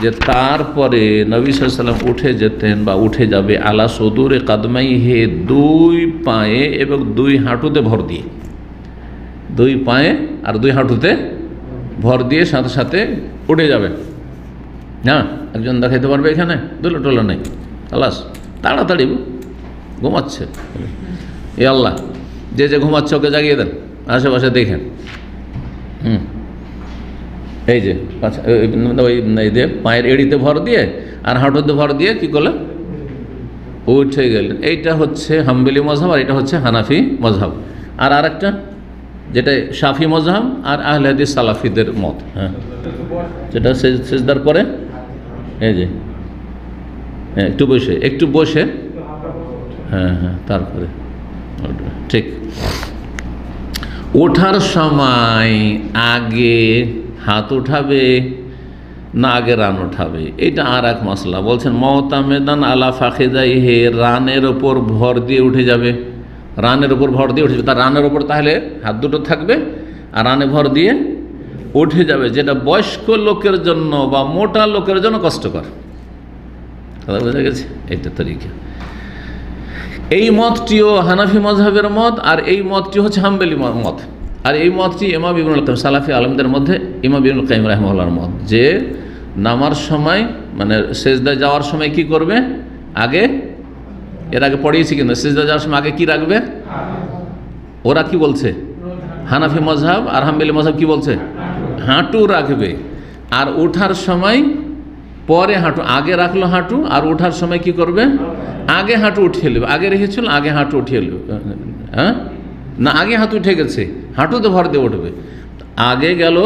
যে তারপরে নবী সাল্লাল্লাহু আলাইহি ওয়াসাল্লাম উঠে যেতেন বা উঠে যাবে আলা সুদুরে কাদমাইহি, দুই পায়ে এবং দুই হাঁটুতে ভর দিয়ে, দুই পায়ে আর দুই হাঁটুতে ভর দিয়ে সাথে সাথে উঠে যাবে। না একজন দেখাইতে পারবে এখানে দোলা টোলা নেই, আল্লাহ তাড়াতাড়ি ঘুমাচ্ছে, এ আল্লাহ যে যে ঘুমাচ্ছে ওকে জাগিয়ে দেন, আশেপাশে দেখেন। এই যে ওই যে পায়ের এড়িতে ভর দিয়ে আর হাঁটুতে ভর দিয়ে কি করলেন, উঠে গেলেন। এইটা হচ্ছে হাম্বলি মজহাব আর এটা হচ্ছে হানাফি মজহাব। আর আরেকটা যেটা শাফি মজহাব আর আহলে হাদিস সালাফিদের মত, হ্যাঁ যেটা সেজদার পরে এই যে একটু বসে হ্যাঁ হ্যাঁ তারপরে ঠিক। ওঠার সময় আগে হাত উঠাবে না আগে রান উঠাবে, এটা আর এক মশলা। বলছেন মওতামেদান আলা ফাখিদাইহি, রানের ওপর ভর দিয়ে উঠে যাবে, রানের ওপর ভর দিয়ে উঠে যাবে। তার রানের ওপর তাহলে হাত দুটো থাকবে আর রানে ভর দিয়ে উঠে যাবে, যেটা বয়স্ক লোকের জন্য বা মোটা লোকের জন্য কষ্টকর। কথা বোঝা গেছে? এইটা তরিকা। এই মতটিও হানাফি মজহাবের মত আর এই মতটি হচ্ছে হাম্বলি মত। আর এই মতটি ইমাম ইবনুল কাইয়িম সালাফি আলেমদের মধ্যে ইমাম ইবনুল কাইয়িম রাহিমাহুল্লাহর মত, যে নামার সময় মানে সেজদায় যাওয়ার সময় কি করবে, আগে এর আগে পড়িয়েছি কিন্তু সেজদায় যাওয়ার সময় আগে কি রাখবে। ওরা কি বলছে, হানাফি মজহাব আর হাম্বলি মজহাব কি বলছে, হাঁটু রাখবে। আর ওঠার সময় পরে হাঁটু, আগে রাখলো হাঁটু আর ওঠার সময় কি করবে, আগে হাঁটু উঠিয়ে নেবে। আগে রেখেছিল আগে হাঁটু উঠিয়ে নেবে, হ্যাঁ না আগে হাঁটু উঠে গেছে হাঁটুতে ভর দিয়ে উঠবে। আগে গেল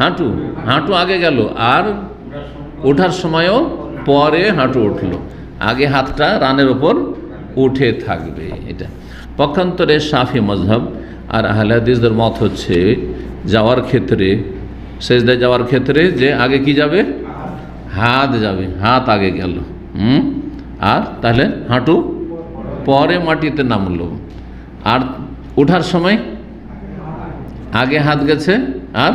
হাঁটু, হাঁটু আগে গেল আর ওঠার সময়ও পরে হাঁটু উঠলো, আগে হাতটা রানের ওপর উঠে থাকবে। এটা পক্ষান্তরে শাফি মজহাব আর আহলে হাদিসদের মত হচ্ছে যাওয়ার ক্ষেত্রে, সেজদায় যাওয়ার ক্ষেত্রে যে আগে কি যাবে, হাত যাবে, হাত আগে গেল, আর তাহলে হাঁটু পরে মাটিতে নামলো। আর ওঠার সময় আগে হাত গেছে আর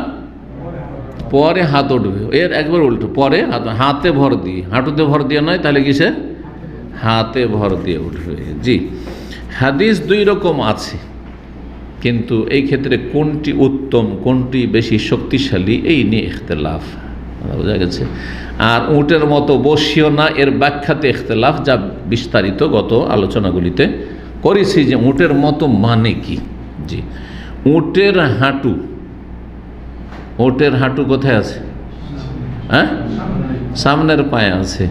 পরে হাত উঠবে, এর একবার উল্টো, পরে হাতে ভর দিয়ে, হাঁটুতে ভর দিয়ে নয়, তাহলে কিসে, হাতে ভর দিয়ে উঠবে। জি, হাদিস দুই রকম আছে, কিন্তু এই ক্ষেত্রে কোনটি উত্তম কোনটি বেশি শক্তিশালী এই নিয়ে ইখতিলাফ, বোঝা গেছে। আর উটের মতো বসিও না, এর ব্যাখ্যাতে ইখতিলাফ, যা বিস্তারিত গত আলোচনাগুলিতে করেছি যে উটের মতো মানে কি। জি, উটের হাঁটু, উটের হাঁটু কোথায় আছে, হ্যাঁ সামনের পায়ে আছে।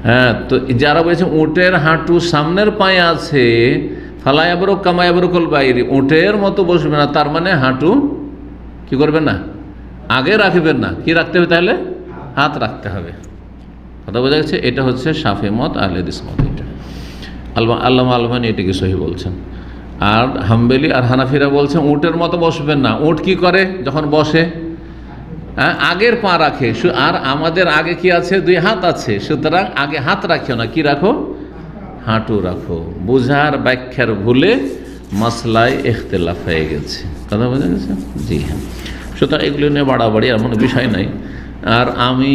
হ্যাঁ, তো যারা বলছে উটের হাঁটু সামনের পায়ে আছে, ফালায়াবরক কামায়াবরকল বাইরে, উটের মতো বসবে না, তার মানে হাঁটু কি করবে না, আগে রাখবেন না, কি রাখতে হবে তাহলে, হাত রাখতে হবে। কথা বোঝা গেছে? এটা হচ্ছে শাফি মত, আহলে হাদিস মত। এটা আল্লামা আলবানী এটাকে সহি বলছেন। আর হাম্বলি আর হানাফিরা বলছেন উটের মতো বসবেন না। উট কি করে যখন বসে, আগের পা রাখে, আর আমাদের আগে কি আছে, দুই হাত আছে, সুতরাং আগে হাত রাখিও না, কি রাখো, হাঁটু রাখো। বুঝার ব্যাখ্যার ভুলে মাসলায় ইখতিলাফ হয়ে গেছে। কথা বোঝা গেছে? জি হ্যাঁ, সুতরাং এগুলো নিয়ে বাড়াবাড়ি এমন বিষয় নাই। আর আমি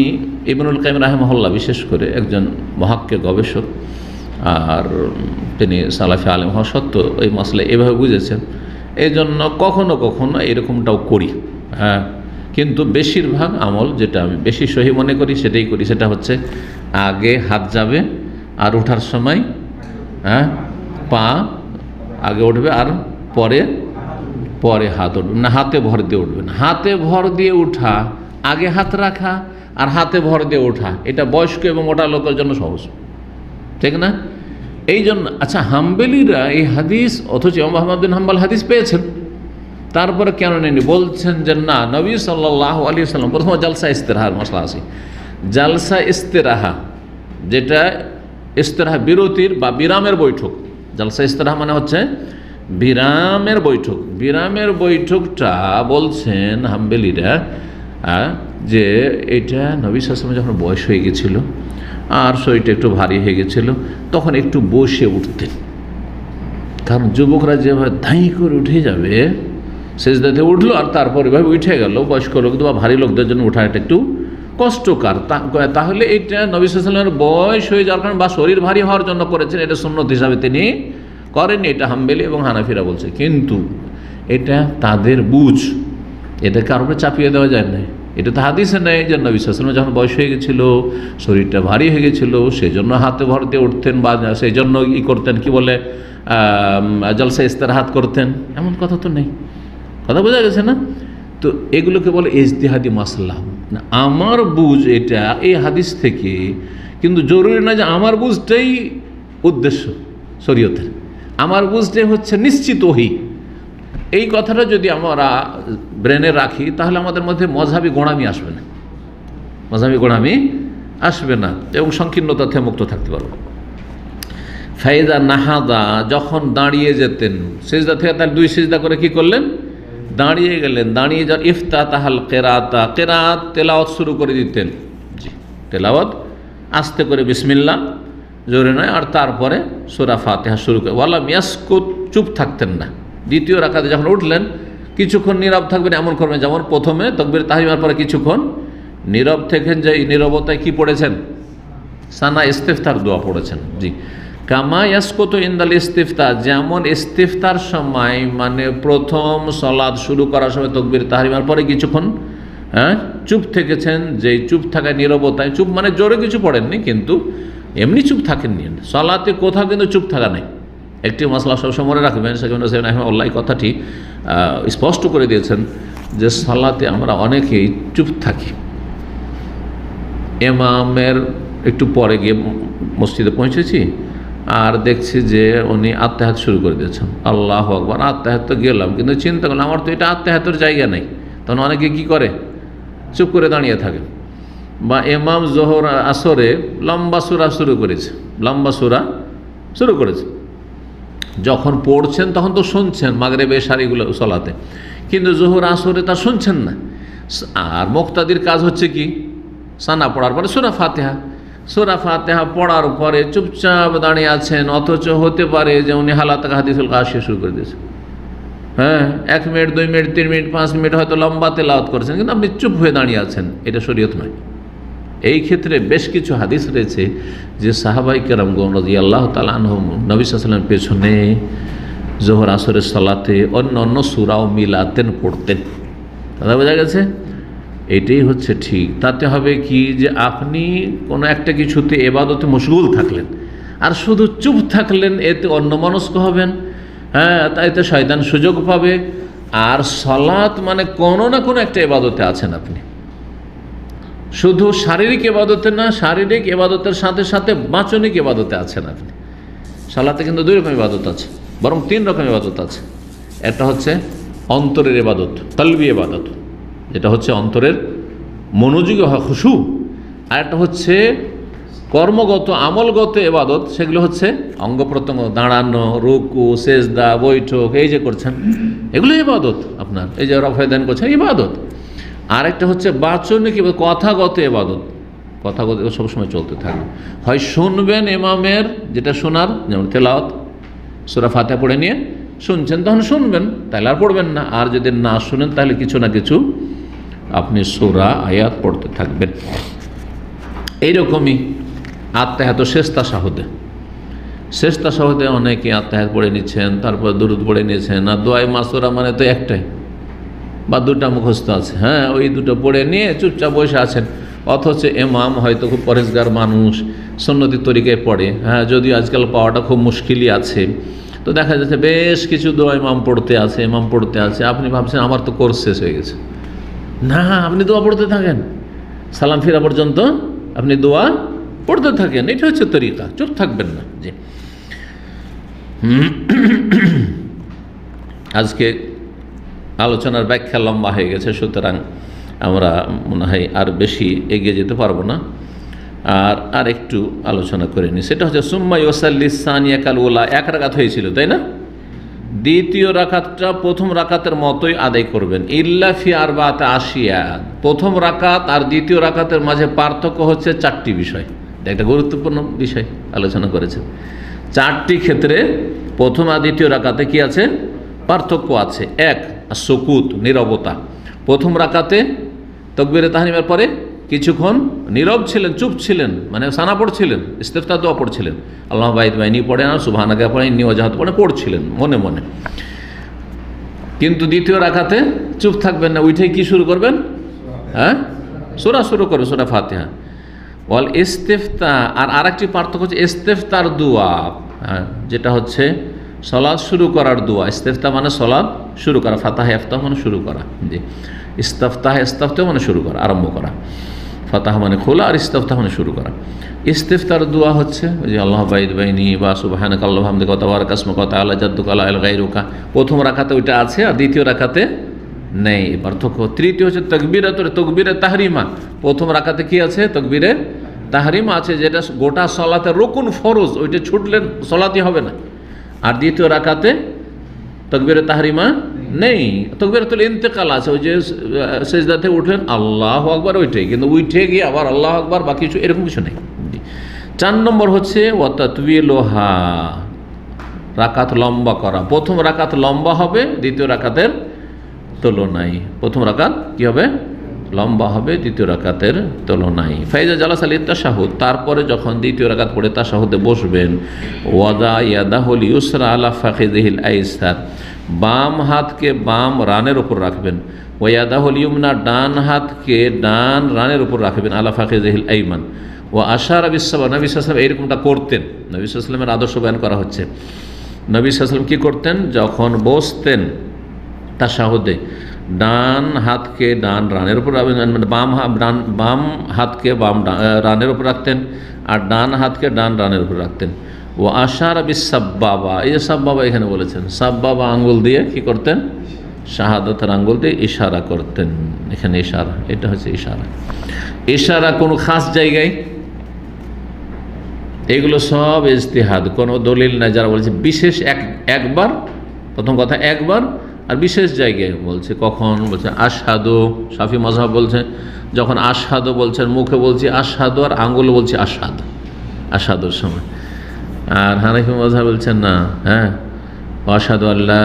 ইবনুল কাইয়িম রাহিমাহুল্লাহ বিশেষ করে একজন মুহাক্কিক গবেষক, আর তিনি সালাফি আলেম হওয়া সত্ত্বেও এই মাসলা এভাবে বুঝেছেন, এই জন্য কখনো কখনো এরকমটাও করি। হ্যাঁ, কিন্তু বেশিরভাগ আমল যেটা আমি বেশি সহি মনে করি সেটাই করি, সেটা হচ্ছে আগে হাত যাবে আর ওঠার সময় পা আগে উঠবে আর পরে পরে হাত উঠবে না, হাতে ভর দিয়ে উঠবে না। হাতে ভর দিয়ে উঠা, আগে হাত রাখা আর হাতে ভর দিয়ে ওঠা, এটা বয়স্ক এবং মোটা লোকের জন্য সহজ, ঠিক না? এই জন্য আচ্ছা, হাম্বলিরা এই হাদিস, অথচ ইমাম আহমদ বিন হাম্বল হাদিস পেয়েছেন, তারপরে কেন নেননি? বলছেন যে না, নবী সাল্লাল্লাহু আলাইহি ওয়াসাল্লাম, প্রথমে জালসা ইস্তেরাহার মশলা আছে। জালসা ইস্তেরাহা, যেটা ইস্তেরাহা বিরতির বা বিরামের বৈঠক, জালসা ইস্তেরাহা মানে হচ্ছে বিরামের বৈঠক। বিরামের বৈঠকটা বলছেন হাম্বলিরা যে এটা নবী সাল্লাল্লাহু আলাইহি ওয়াসাল্লাম যখন বয়স হয়ে গেছিল আর শরীরটা একটু ভারী হয়ে গেছিল, তখন একটু বসে উঠতেন, কারণ যুবকরা যেভাবে ধাই করে উঠে যাবে, সেজদাতে উঠলো আর তারপর এভাবে উঠে গেল, বয়স্ক লোকদের বা ভারী লোকদের জন্য ওঠাটা একটু কষ্টকর। তাহলে এটা নবী সাল্লাল্লাহু আলাইহি ওয়াসাল্লামের বয়স হয়ে যাওয়ার কারণে বা শরীর ভারী হওয়ার জন্য করেছেন, এটা সুন্নত হিসাবে তিনি করেননি, এটা হাম্বলি এবং হানাফিরা বলছে। কিন্তু এটা তাদের বুঝ, এটা কারণে চাপিয়ে দেওয়া যায় না। এটা তো হাদিসে নেই যে নবী সাল্লাল্লাহু আলাইহি ওয়াসাল্লাম যখন বয়স হয়ে গেছিল, শরীরটা ভারী হয়ে গেছিল, সেই জন্য হাতে ভর দিয়ে উঠতেন বা সেই জন্য করতেন, কি বলে জলসা ইস্তেরাহাত করতেন, এমন কথা তো নেই। কথা বোঝা গেছে না? তো এগুলোকে বলে ইজতিহাদি মাসলা। আমার বুঝ এটা এই হাদিস থেকে, কিন্তু জরুরি না যে আমার বুঝটাই উদ্দেশ্য শরীয়তের, আমার বুঝটাই হচ্ছে নিশ্চিত ওহী। এই কথাটা যদি আমরা ব্রেনে রাখি তাহলে আমাদের মধ্যে মযহাবি গোঁড়ামি আসবে না, মযহাবি গোঁড়ামি আসবে না এবং সংকীর্ণতা থেকে মুক্ত থাকতে পারবো। ফাইদা নাহাদা, যখন দাঁড়িয়ে যেতেন সিজদা থেকে, তার দুই সিজদা করে কি করলেন? দাঁড়িয়ে গেলেন। দাঁড়িয়ে যাওয়ার ইফতাতাহাল কেরাতা, কেরাত তেলাওয়াত শুরু করে দিতেন। জি, তেলাওয়াত আস্তে করে বিসমিল্লাহ, জোরে নয়, আর তারপরে সূরা ফাতিহা শুরু করে। ওয়ালাম ইয়াসকুত, চুপ থাকতেন না। দ্বিতীয় রাকাতে যখন উঠলেন কিছুক্ষণ নীরব থাকবেন, এমন করবেন যেমন প্রথমে তাকবীর তাহরিমার পরে কিছুক্ষণ নীরব থেকেন, যে নীরবতায় কি পড়েছেন? সানা ইস্তিফতার দোয়া পড়েছেন। জি, কামা ইয়াসকুতু ইনদাল ইস্তিফতা, যেমন ইস্তিফতার সময় মানে প্রথম সালাত শুরু করার সময় তাকবীর তাহরিমার পরে কিছুক্ষণ চুপ থেকেছেন, যেই চুপ থাকায় নীরবতায়, চুপ মানে জোরে কিছু পড়েননি, কিন্তু এমনি চুপ থাকেননি। সালাতে কোথাও কিন্তু চুপ থাকা নেই। একটি মাসলা সবসময় মনে রাখবেন, সেখানে রাহিমাহুল্লাহ কথাটি স্পষ্ট করে দিয়েছেন যে সালাতে আমরা অনেকেই চুপ থাকি। ইমামের একটু পরে গিয়ে মসজিদে পৌঁছেছি আর দেখছি যে উনি আত্তাহাত শুরু করে দিয়েছেন, আল্লাহু আকবার। আত্তাহাত তো গেলাম, কিন্তু চিন্তা করলাম আমার তো এটা আত্তাহাতের জায়গা নেই, তখন অনেকে কি করে? চুপ করে দাঁড়িয়ে থাকে। বা ইমাম জোহর আসরে লম্বা সূরা শুরু করেছে, লম্বা সূরা শুরু করেছে, যখন পড়ছেন তখন তো শুনছেন মাগরিব এশারিগুলো সালাতে, কিন্তু জোহর আসরে তা শুনছেন না। আর মুক্তাদির কাজ হচ্ছে কি? সানা পড়ার পরে সূরা ফাতিহা, সূরা ফাতিহা পড়ার পরে চুপচাপ দাঁড়িয়ে আছেন, অথচ হতে পারে যে উনি হালাত হাদিসুল গাশিয়া শুরু করে দিয়েছেন। হ্যাঁ, 1 মিনিট 2 মিনিট 3 মিনিট 5 মিনিট হয়তো লম্বা তেলাওয়াত করেছেন, কিন্তু আপনি চুপ হয়ে দাঁড়িয়ে আছেন, এটা শরীয়ত নয়। এই ক্ষেত্রে বেশ কিছু হাদিস রয়েছে যে সাহাবায়ে কেরামগণ রাদিয়াল্লাহু তাআলা আনহুম নবী সাল্লাল্লাহু আলাইহি ওয়াসাল্লামের পেছনে জোহর আসরের সালাতে অন্য সূরাও মিলাতেন, পড়তেন। কথা বোঝা গেছে? এটাই হচ্ছে ঠিক। তাতে হবে কি যে আপনি কোনো একটা কিছুতে ইবাদতে মশগুল থাকলেন আর শুধু চুপ থাকলেন, এতে অন্যমনস্ক হবেন। হ্যাঁ, তাইতে শয়তান সুযোগ পাবে। আর সালাত মানে কোনো না কোনো একটা ইবাদতে আছেন আপনি, শুধু শারীরিক ইবাদতে না, শারীরিক ইবাদতের সাথে সাথে বাচনিক ইবাদতে আছেন আপনি। সালাতে কিন্তু 2 রকম ইবাদত আছে, বরং 3 রকম ইবাদত আছে। একটা হচ্ছে অন্তরের ইবাদত, কলবি ইবাদত, যেটা হচ্ছে অন্তরের মনোযোগী খুশু। আর একটা হচ্ছে কর্মগত আমলগত ইবাদত, সেগুলো হচ্ছে অঙ্গ প্রত্যঙ্গ, দাঁড়ানো, রুকু, সেজদা, বৈঠক, এই যে করছেন এগুলো ইবাদত আপনার, এই যে রফায়দান করছেন ইবাদত। আর একটা হচ্ছে বাচনিক কথাগত ইবাদত, কথাগত সবসময় চলতে থাকে। হয় শুনবেন ইমামের যেটা শোনার, যেমন তেলাওয়াত সূরা ফাতিহা পড়ে নিয়ে শুনছেন, তখন শুনবেন, তাহলে আর পড়বেন না। আর যদি না শুনেন তাহলে কিছু না কিছু আপনি সূরা আয়াত পড়তে থাকবেন। এইরকমই আত্তাহাত শেষ তাশাহুদে, শেষ তাশাহুদে অনেকে আত্তাহাত পড়ে নিচ্ছেন, তারপর দুরূদ পড়ে নিয়েছেন। আর দোয়ায়ে মাসুরা মানে তো একটাই বা 2টা মুখস্থ আছে, হ্যাঁ, ওই 2টো পড়ে নিয়ে চুপচাপ বসে আছেন। অথচ ইমাম হয়তো খুব পরেজগার মানুষ, সুন্নতি তরিকায় পড়ে, হ্যাঁ, যদিও আজকাল পাওয়াটা খুব মুশকিলই আছে। তো দেখা যাচ্ছে বেশ কিছু দোয়া ইমাম পড়তে আছে, ইমাম পড়তে আছে। আপনি ভাবছেন আমার তো কোর্স শেষ হয়ে গেছে। না, আপনি দোয়া পড়তে থাকেন, সালাম ফিরা পর্যন্ত আপনি দোয়া পড়তে থাকেন। এটা হচ্ছে তরিকা, চুপ থাকবেন না। জি, আজকে আলোচনার ব্যাখ্যা লম্বা হয়ে গেছে, সুতরাং আমরা মনে হয় আর বেশি এগিয়ে যেতে পারবো না। আর একটু আলোচনা করে নিই, সেটা হচ্ছে সুম্মা ইউসাল্লি সানিয়া কাল উলা। 1 রাকাত হয়েছিল, তাই না? দ্বিতীয় রাকাতটা প্রথম রাকাতের মতোই আদায় করবেন। ইল্লা ফি আরবাতে আশিয়া, প্রথম রাকাত আর দ্বিতীয় রাকাতের মাঝে পার্থক্য হচ্ছে 4টি বিষয়। এটা একটা গুরুত্বপূর্ণ বিষয় আলোচনা করেছেন। চারটি ক্ষেত্রে প্রথম আর দ্বিতীয় রাকাতে কি আছে? পার্থক্য আছে। এক, সুকুত, নীরবতা। প্রথম রাকাতে তাকবীরে তাহরিমের পরে কিছুক্ষণ নীরব ছিলেন, চুপ ছিলেন, মানে সানা পড়ছিলেন, ইস্তেফতা দোয়া পড়ছিলেন, আল্লাহ বাইদ বাইনি পড়ে না, সুবহানাকা পড়ে, ইন্নী ওয়াজহাতু পড়ে পড়ছিলেন মনে মনে। কিন্তু দ্বিতীয় রাকাতে চুপ থাকবেন না, উঠে কি শুরু করবেন? হ্যাঁ, সূরা শুরু করবে, সূরা ফাতিহা। ওয়াল ইস্তেফতা, আর আরেকটি পার্থক্য হচ্ছে ইস্তেফতার দোয়া, যেটা হচ্ছে সলাৎ শুরু করার দোয়া। ইস্তেফতা মানে সলাৎ শুরু করা, ফাতাহ ইফতাহ মানে শুরু করা, জি। ইস্তাফতাহ ইস্তাফতাহ মানে শুরু করা, আরম্ভ করা। ফাতাহ মানে খোলা, আর ইস্তাফতাহ মানে শুরু করা। ইস্তেফতার দোয়া হচ্ছে ওই যে আল্লাহ বাইদ বাইনি বা সুবহানাকা আল্লাহুম্মা হামদিকা ওয়া তাবারাকা ইসমুকা ওয়া তাআলা জাদ্দুকা লা ইলাহা গায়রুকা। প্রথম রাকাতে ওইটা আছে, আর দ্বিতীয় রাকাতে নেই, পার্থক্য। তৃতীয় হচ্ছে তাকবীরে তাহরিমা। প্রথম রাকাতে কি আছে? তাকবীরে তাহরিমা আছে, যেটা গোটা সলাতে রুকুন, ফরজ, ওইটা ছুটলেন সলাতই হবে না। আর দ্বিতীয় রাকাতে তাকবীরে তাহরিমা নেই, তাকবীরাতুল ইন্তেকাল আছে, ওই যে সেজদা থেকে উঠলেন আল্লাহু আকবার, ওইটাই, কিন্তু উঠে গিয়ে আবার আল্লাহু আকবার বা কিছু এরকম কিছু নেই। 4 নম্বর হচ্ছে ওয়া তাতওয়িলুহা, রাকাত লম্বা করা। প্রথম রাকাত লম্বা হবে দ্বিতীয় রাকাতের তুলনায়। প্রথম রাকাত কি হবে? লম্বা হবে দ্বিতীয় রাকাতের তুলনায়। ফাইজা জালাসা লিত্তাশাহুদ, তারপরে যখন দ্বিতীয় রাকাত পড়ে তাশাহুদে বসবেন, ওয়াদা ইয়াদাহুল ইউসরা আলা ফাখিযিহিল আইসার, বাম হাতকে বাম রানের উপর রাখবেন। ওয়াদাহুল ইউমনা, ডান হাতকে ডান রানের উপর রাখবেন, আলা ফাখিযিহিল আইমান। ও আশারা বিসসাবা, নবী সাল্লাল্লাহু আলাইহি ওয়াসাল্লাম এইরকমটা করতেন। নবী সাল্লাল্লাহু আলাইহি ওয়াসাল্লামের আদর্শ বয়ান করা হচ্ছে। নবী সাল্লাল্লাহু আলাইহি ওয়াসাল্লাম কী করতেন? যখন বসতেন তাশাহুদে, ডান হাতকে ডান রানের উপর, বাম হাতকে বাম রানের উপর রাখতেন, আর ডান হাতকে ডান রানের উপর রাখতেন। ও আশারা বিসসাব্বাবা, এই যে সাব্বাবা এখানে বলেছেন, সাব্বাবা আঙ্গুল দিয়ে কি করতেন? শাহাদাতের আঙ্গুল দিয়ে ইশারা করতেন। এখানে ইশারা, এটা হচ্ছে ইশারা। ইশারা কোনো খাস জায়গায়, এগুলো সব ইজতিহাদ, কোনো দলিল নাই। যারা বলেছে বিশেষ একবার, প্রথম কথা একবার, আর বিশেষ জায়গায় বলছে কখন? বলছে আশহাদু, শাফি মাযহাব বলছে যখন আশহাদু বলছেন, মুখে বলছি আশহাদু, আর আঙ্গুলে বলছি আশহাদ, আশহাদুর সময়। আর হানাফি মাযহাব বলছেন না, হ্যাঁ, আশহাদু আল্লা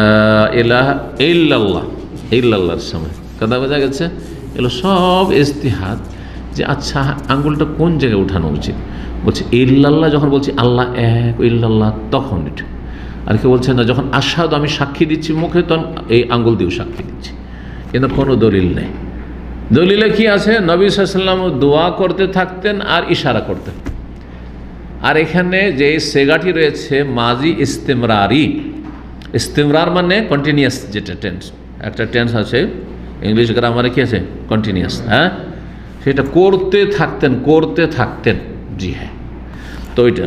ইলাহা ইল্লাল্লাহ, ইল্লাল্লাহর সময়। কথা বোঝা গেছে? এগুলো সব ইজতিহাদ, যে আচ্ছা আঙ্গুলটা কোন জায়গায় উঠানো উচিত। বলছে ইল্লাল্লাহ, যখন বলছি আল্লাহ এক, ইল্লাল্লাহ তখন এটা। আর কেউ বলছেন না, যখন আশহাদু আমি সাক্ষী দিচ্ছি মুখে, তখন এই আঙ্গুল দিয়েও সাক্ষী দিচ্ছি। কিন্তু কোনো দলিল নেই। দলিলে কি আছে? নবী সাল্লাল্লাহু আলাইহি ওয়াসাল্লাম দোয়া করতে থাকতেন আর ইশারা করতেন। আর এখানে যে সেগাটি রয়েছে মাজি ইস্তেমরারি, ইস্তেমরার মানে কন্টিনিউয়াস, যেটা টেন্স, একটা টেন্স আছে ইংলিশ গ্রামারে কি আছে? কন্টিনিউয়াস, হ্যাঁ, সেটা করতে থাকতেন, করতে থাকতেন, জি হ্যাঁ। তো ওইটা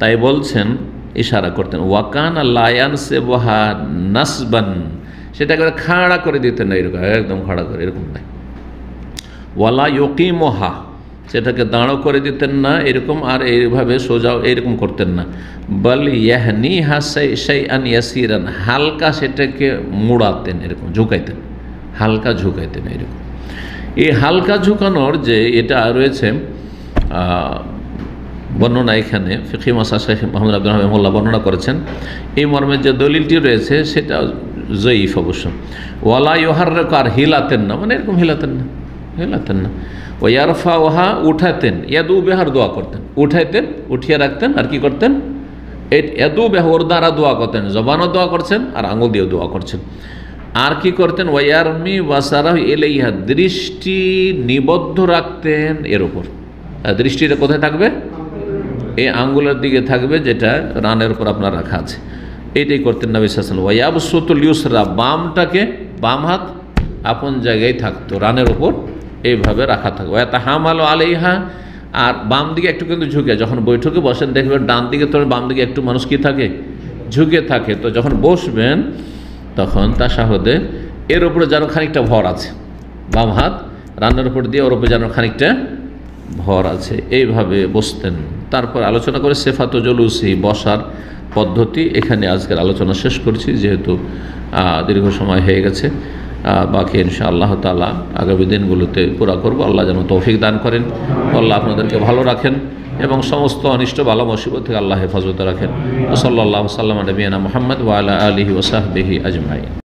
তাই বলছেন ইশারা করতেন। ওয়াকান লায়ান সেবহা নাসবান, সেটা করে খাড়া করে দিতেন না, এরকম একদম খাড়া করে, এরকম নাই। ওয়ালা ইয়কিমহা, সেটাকে দাঁড়ো করে দিতেন না এরকম, আর এইভাবে সোজাও এরকম করতেন না। বল ইয়াহনিহা শাইআন ইয়াসিরান, হালকা সেটাকে মুড়াতেন, এরকম ঝুঁকাইতেন, হালকা ঝুঁকাইতেন এরকম। এই হালকা ঝুঁকানোর যে এটা রয়েছে বর্ণনা, এখানে ফিকহি মাসাইল শেখ মুহাম্মদ আব্দুল ওয়াহাব রাহিমাহুল্লাহ বর্ণনা করেছেন। এই মর্মে যে দলিলটি রয়েছে সেটা জয়ীফ অবশ্য। ওয়ালা ইউহাররিকু, আর হিলাতেন না, মানে এরকম হিলাতেন না, হিলাতেন না। ও ইয়ারফাউহা, উঠাতেন, ইয়াদু বিহার দোয়া করতেন, উঠাইতেন, উঠিয়ে রাখতেন, আর কি করতেন? ইয়াদু বিহা, ওর দ্বারা দোয়া করতেন, জবানও দোয়া করছেন আর আঙুল দিয়েও দোয়া করছেন। আর কি করতেন? ওয়ারমি ওয়াসারাহু ইলাইহা, দৃষ্টি নিবদ্ধ রাখতেন এর উপর। দৃষ্টিটা কোথায় থাকবে? এই আঙ্গুলের দিকে থাকবে, যেটা রানের উপর আপনার রাখা আছে, এইটাই করতেন নবী সাল্লাল্লাহু আলাইহি ওয়াসাল্লাম। ওয়ায়াবসুতুল ইউসরা, বামটাকে, বাম হাত আপন জায়গায় থাকতো, রানের উপর এইভাবে রাখা থাকবে। ওয়াতাহামালু আলাইহা, আর বাম দিকে একটু কিন্তু ঝুঁকে, যখন বৈঠকে বসেন দেখবেন ডান দিকে তো বাম দিকে একটু মানুষ কি থাকে? ঝুঁকে থাকে। তো যখন বসবেন তখন তাশাহুদে এর উপরে যেন খানিকটা ভর আছে, বাম হাত রানের উপর দিয়ে ওর উপরে যেন খানিকটা ভর আছে, এইভাবে বসতেন। তারপর আলোচনা করে সেফাতু জুলুসি, বসার পদ্ধতি। এখানে আজকের আলোচনা শেষ করছি, যেহেতু দীর্ঘ সময় হয়ে গেছে। বাকি ইনশাআল্লাহ তাআলা আগামী দিনগুলোতে পুরা করব। আল্লাহ যেন তৌফিক দান করেন, আল্লাহ আপনাদেরকে ভালো রাখেন, এবং সমস্ত অনিষ্ট বালা মুসিবত থেকে আল্লাহ হেফাজতে রাখেন। সাল্লাল্লাহু সাল্লাম নবিয়ানা মুহাম্মদ ওয়া আলা আলিহি ওয়া সাহবিহি আজমাইন।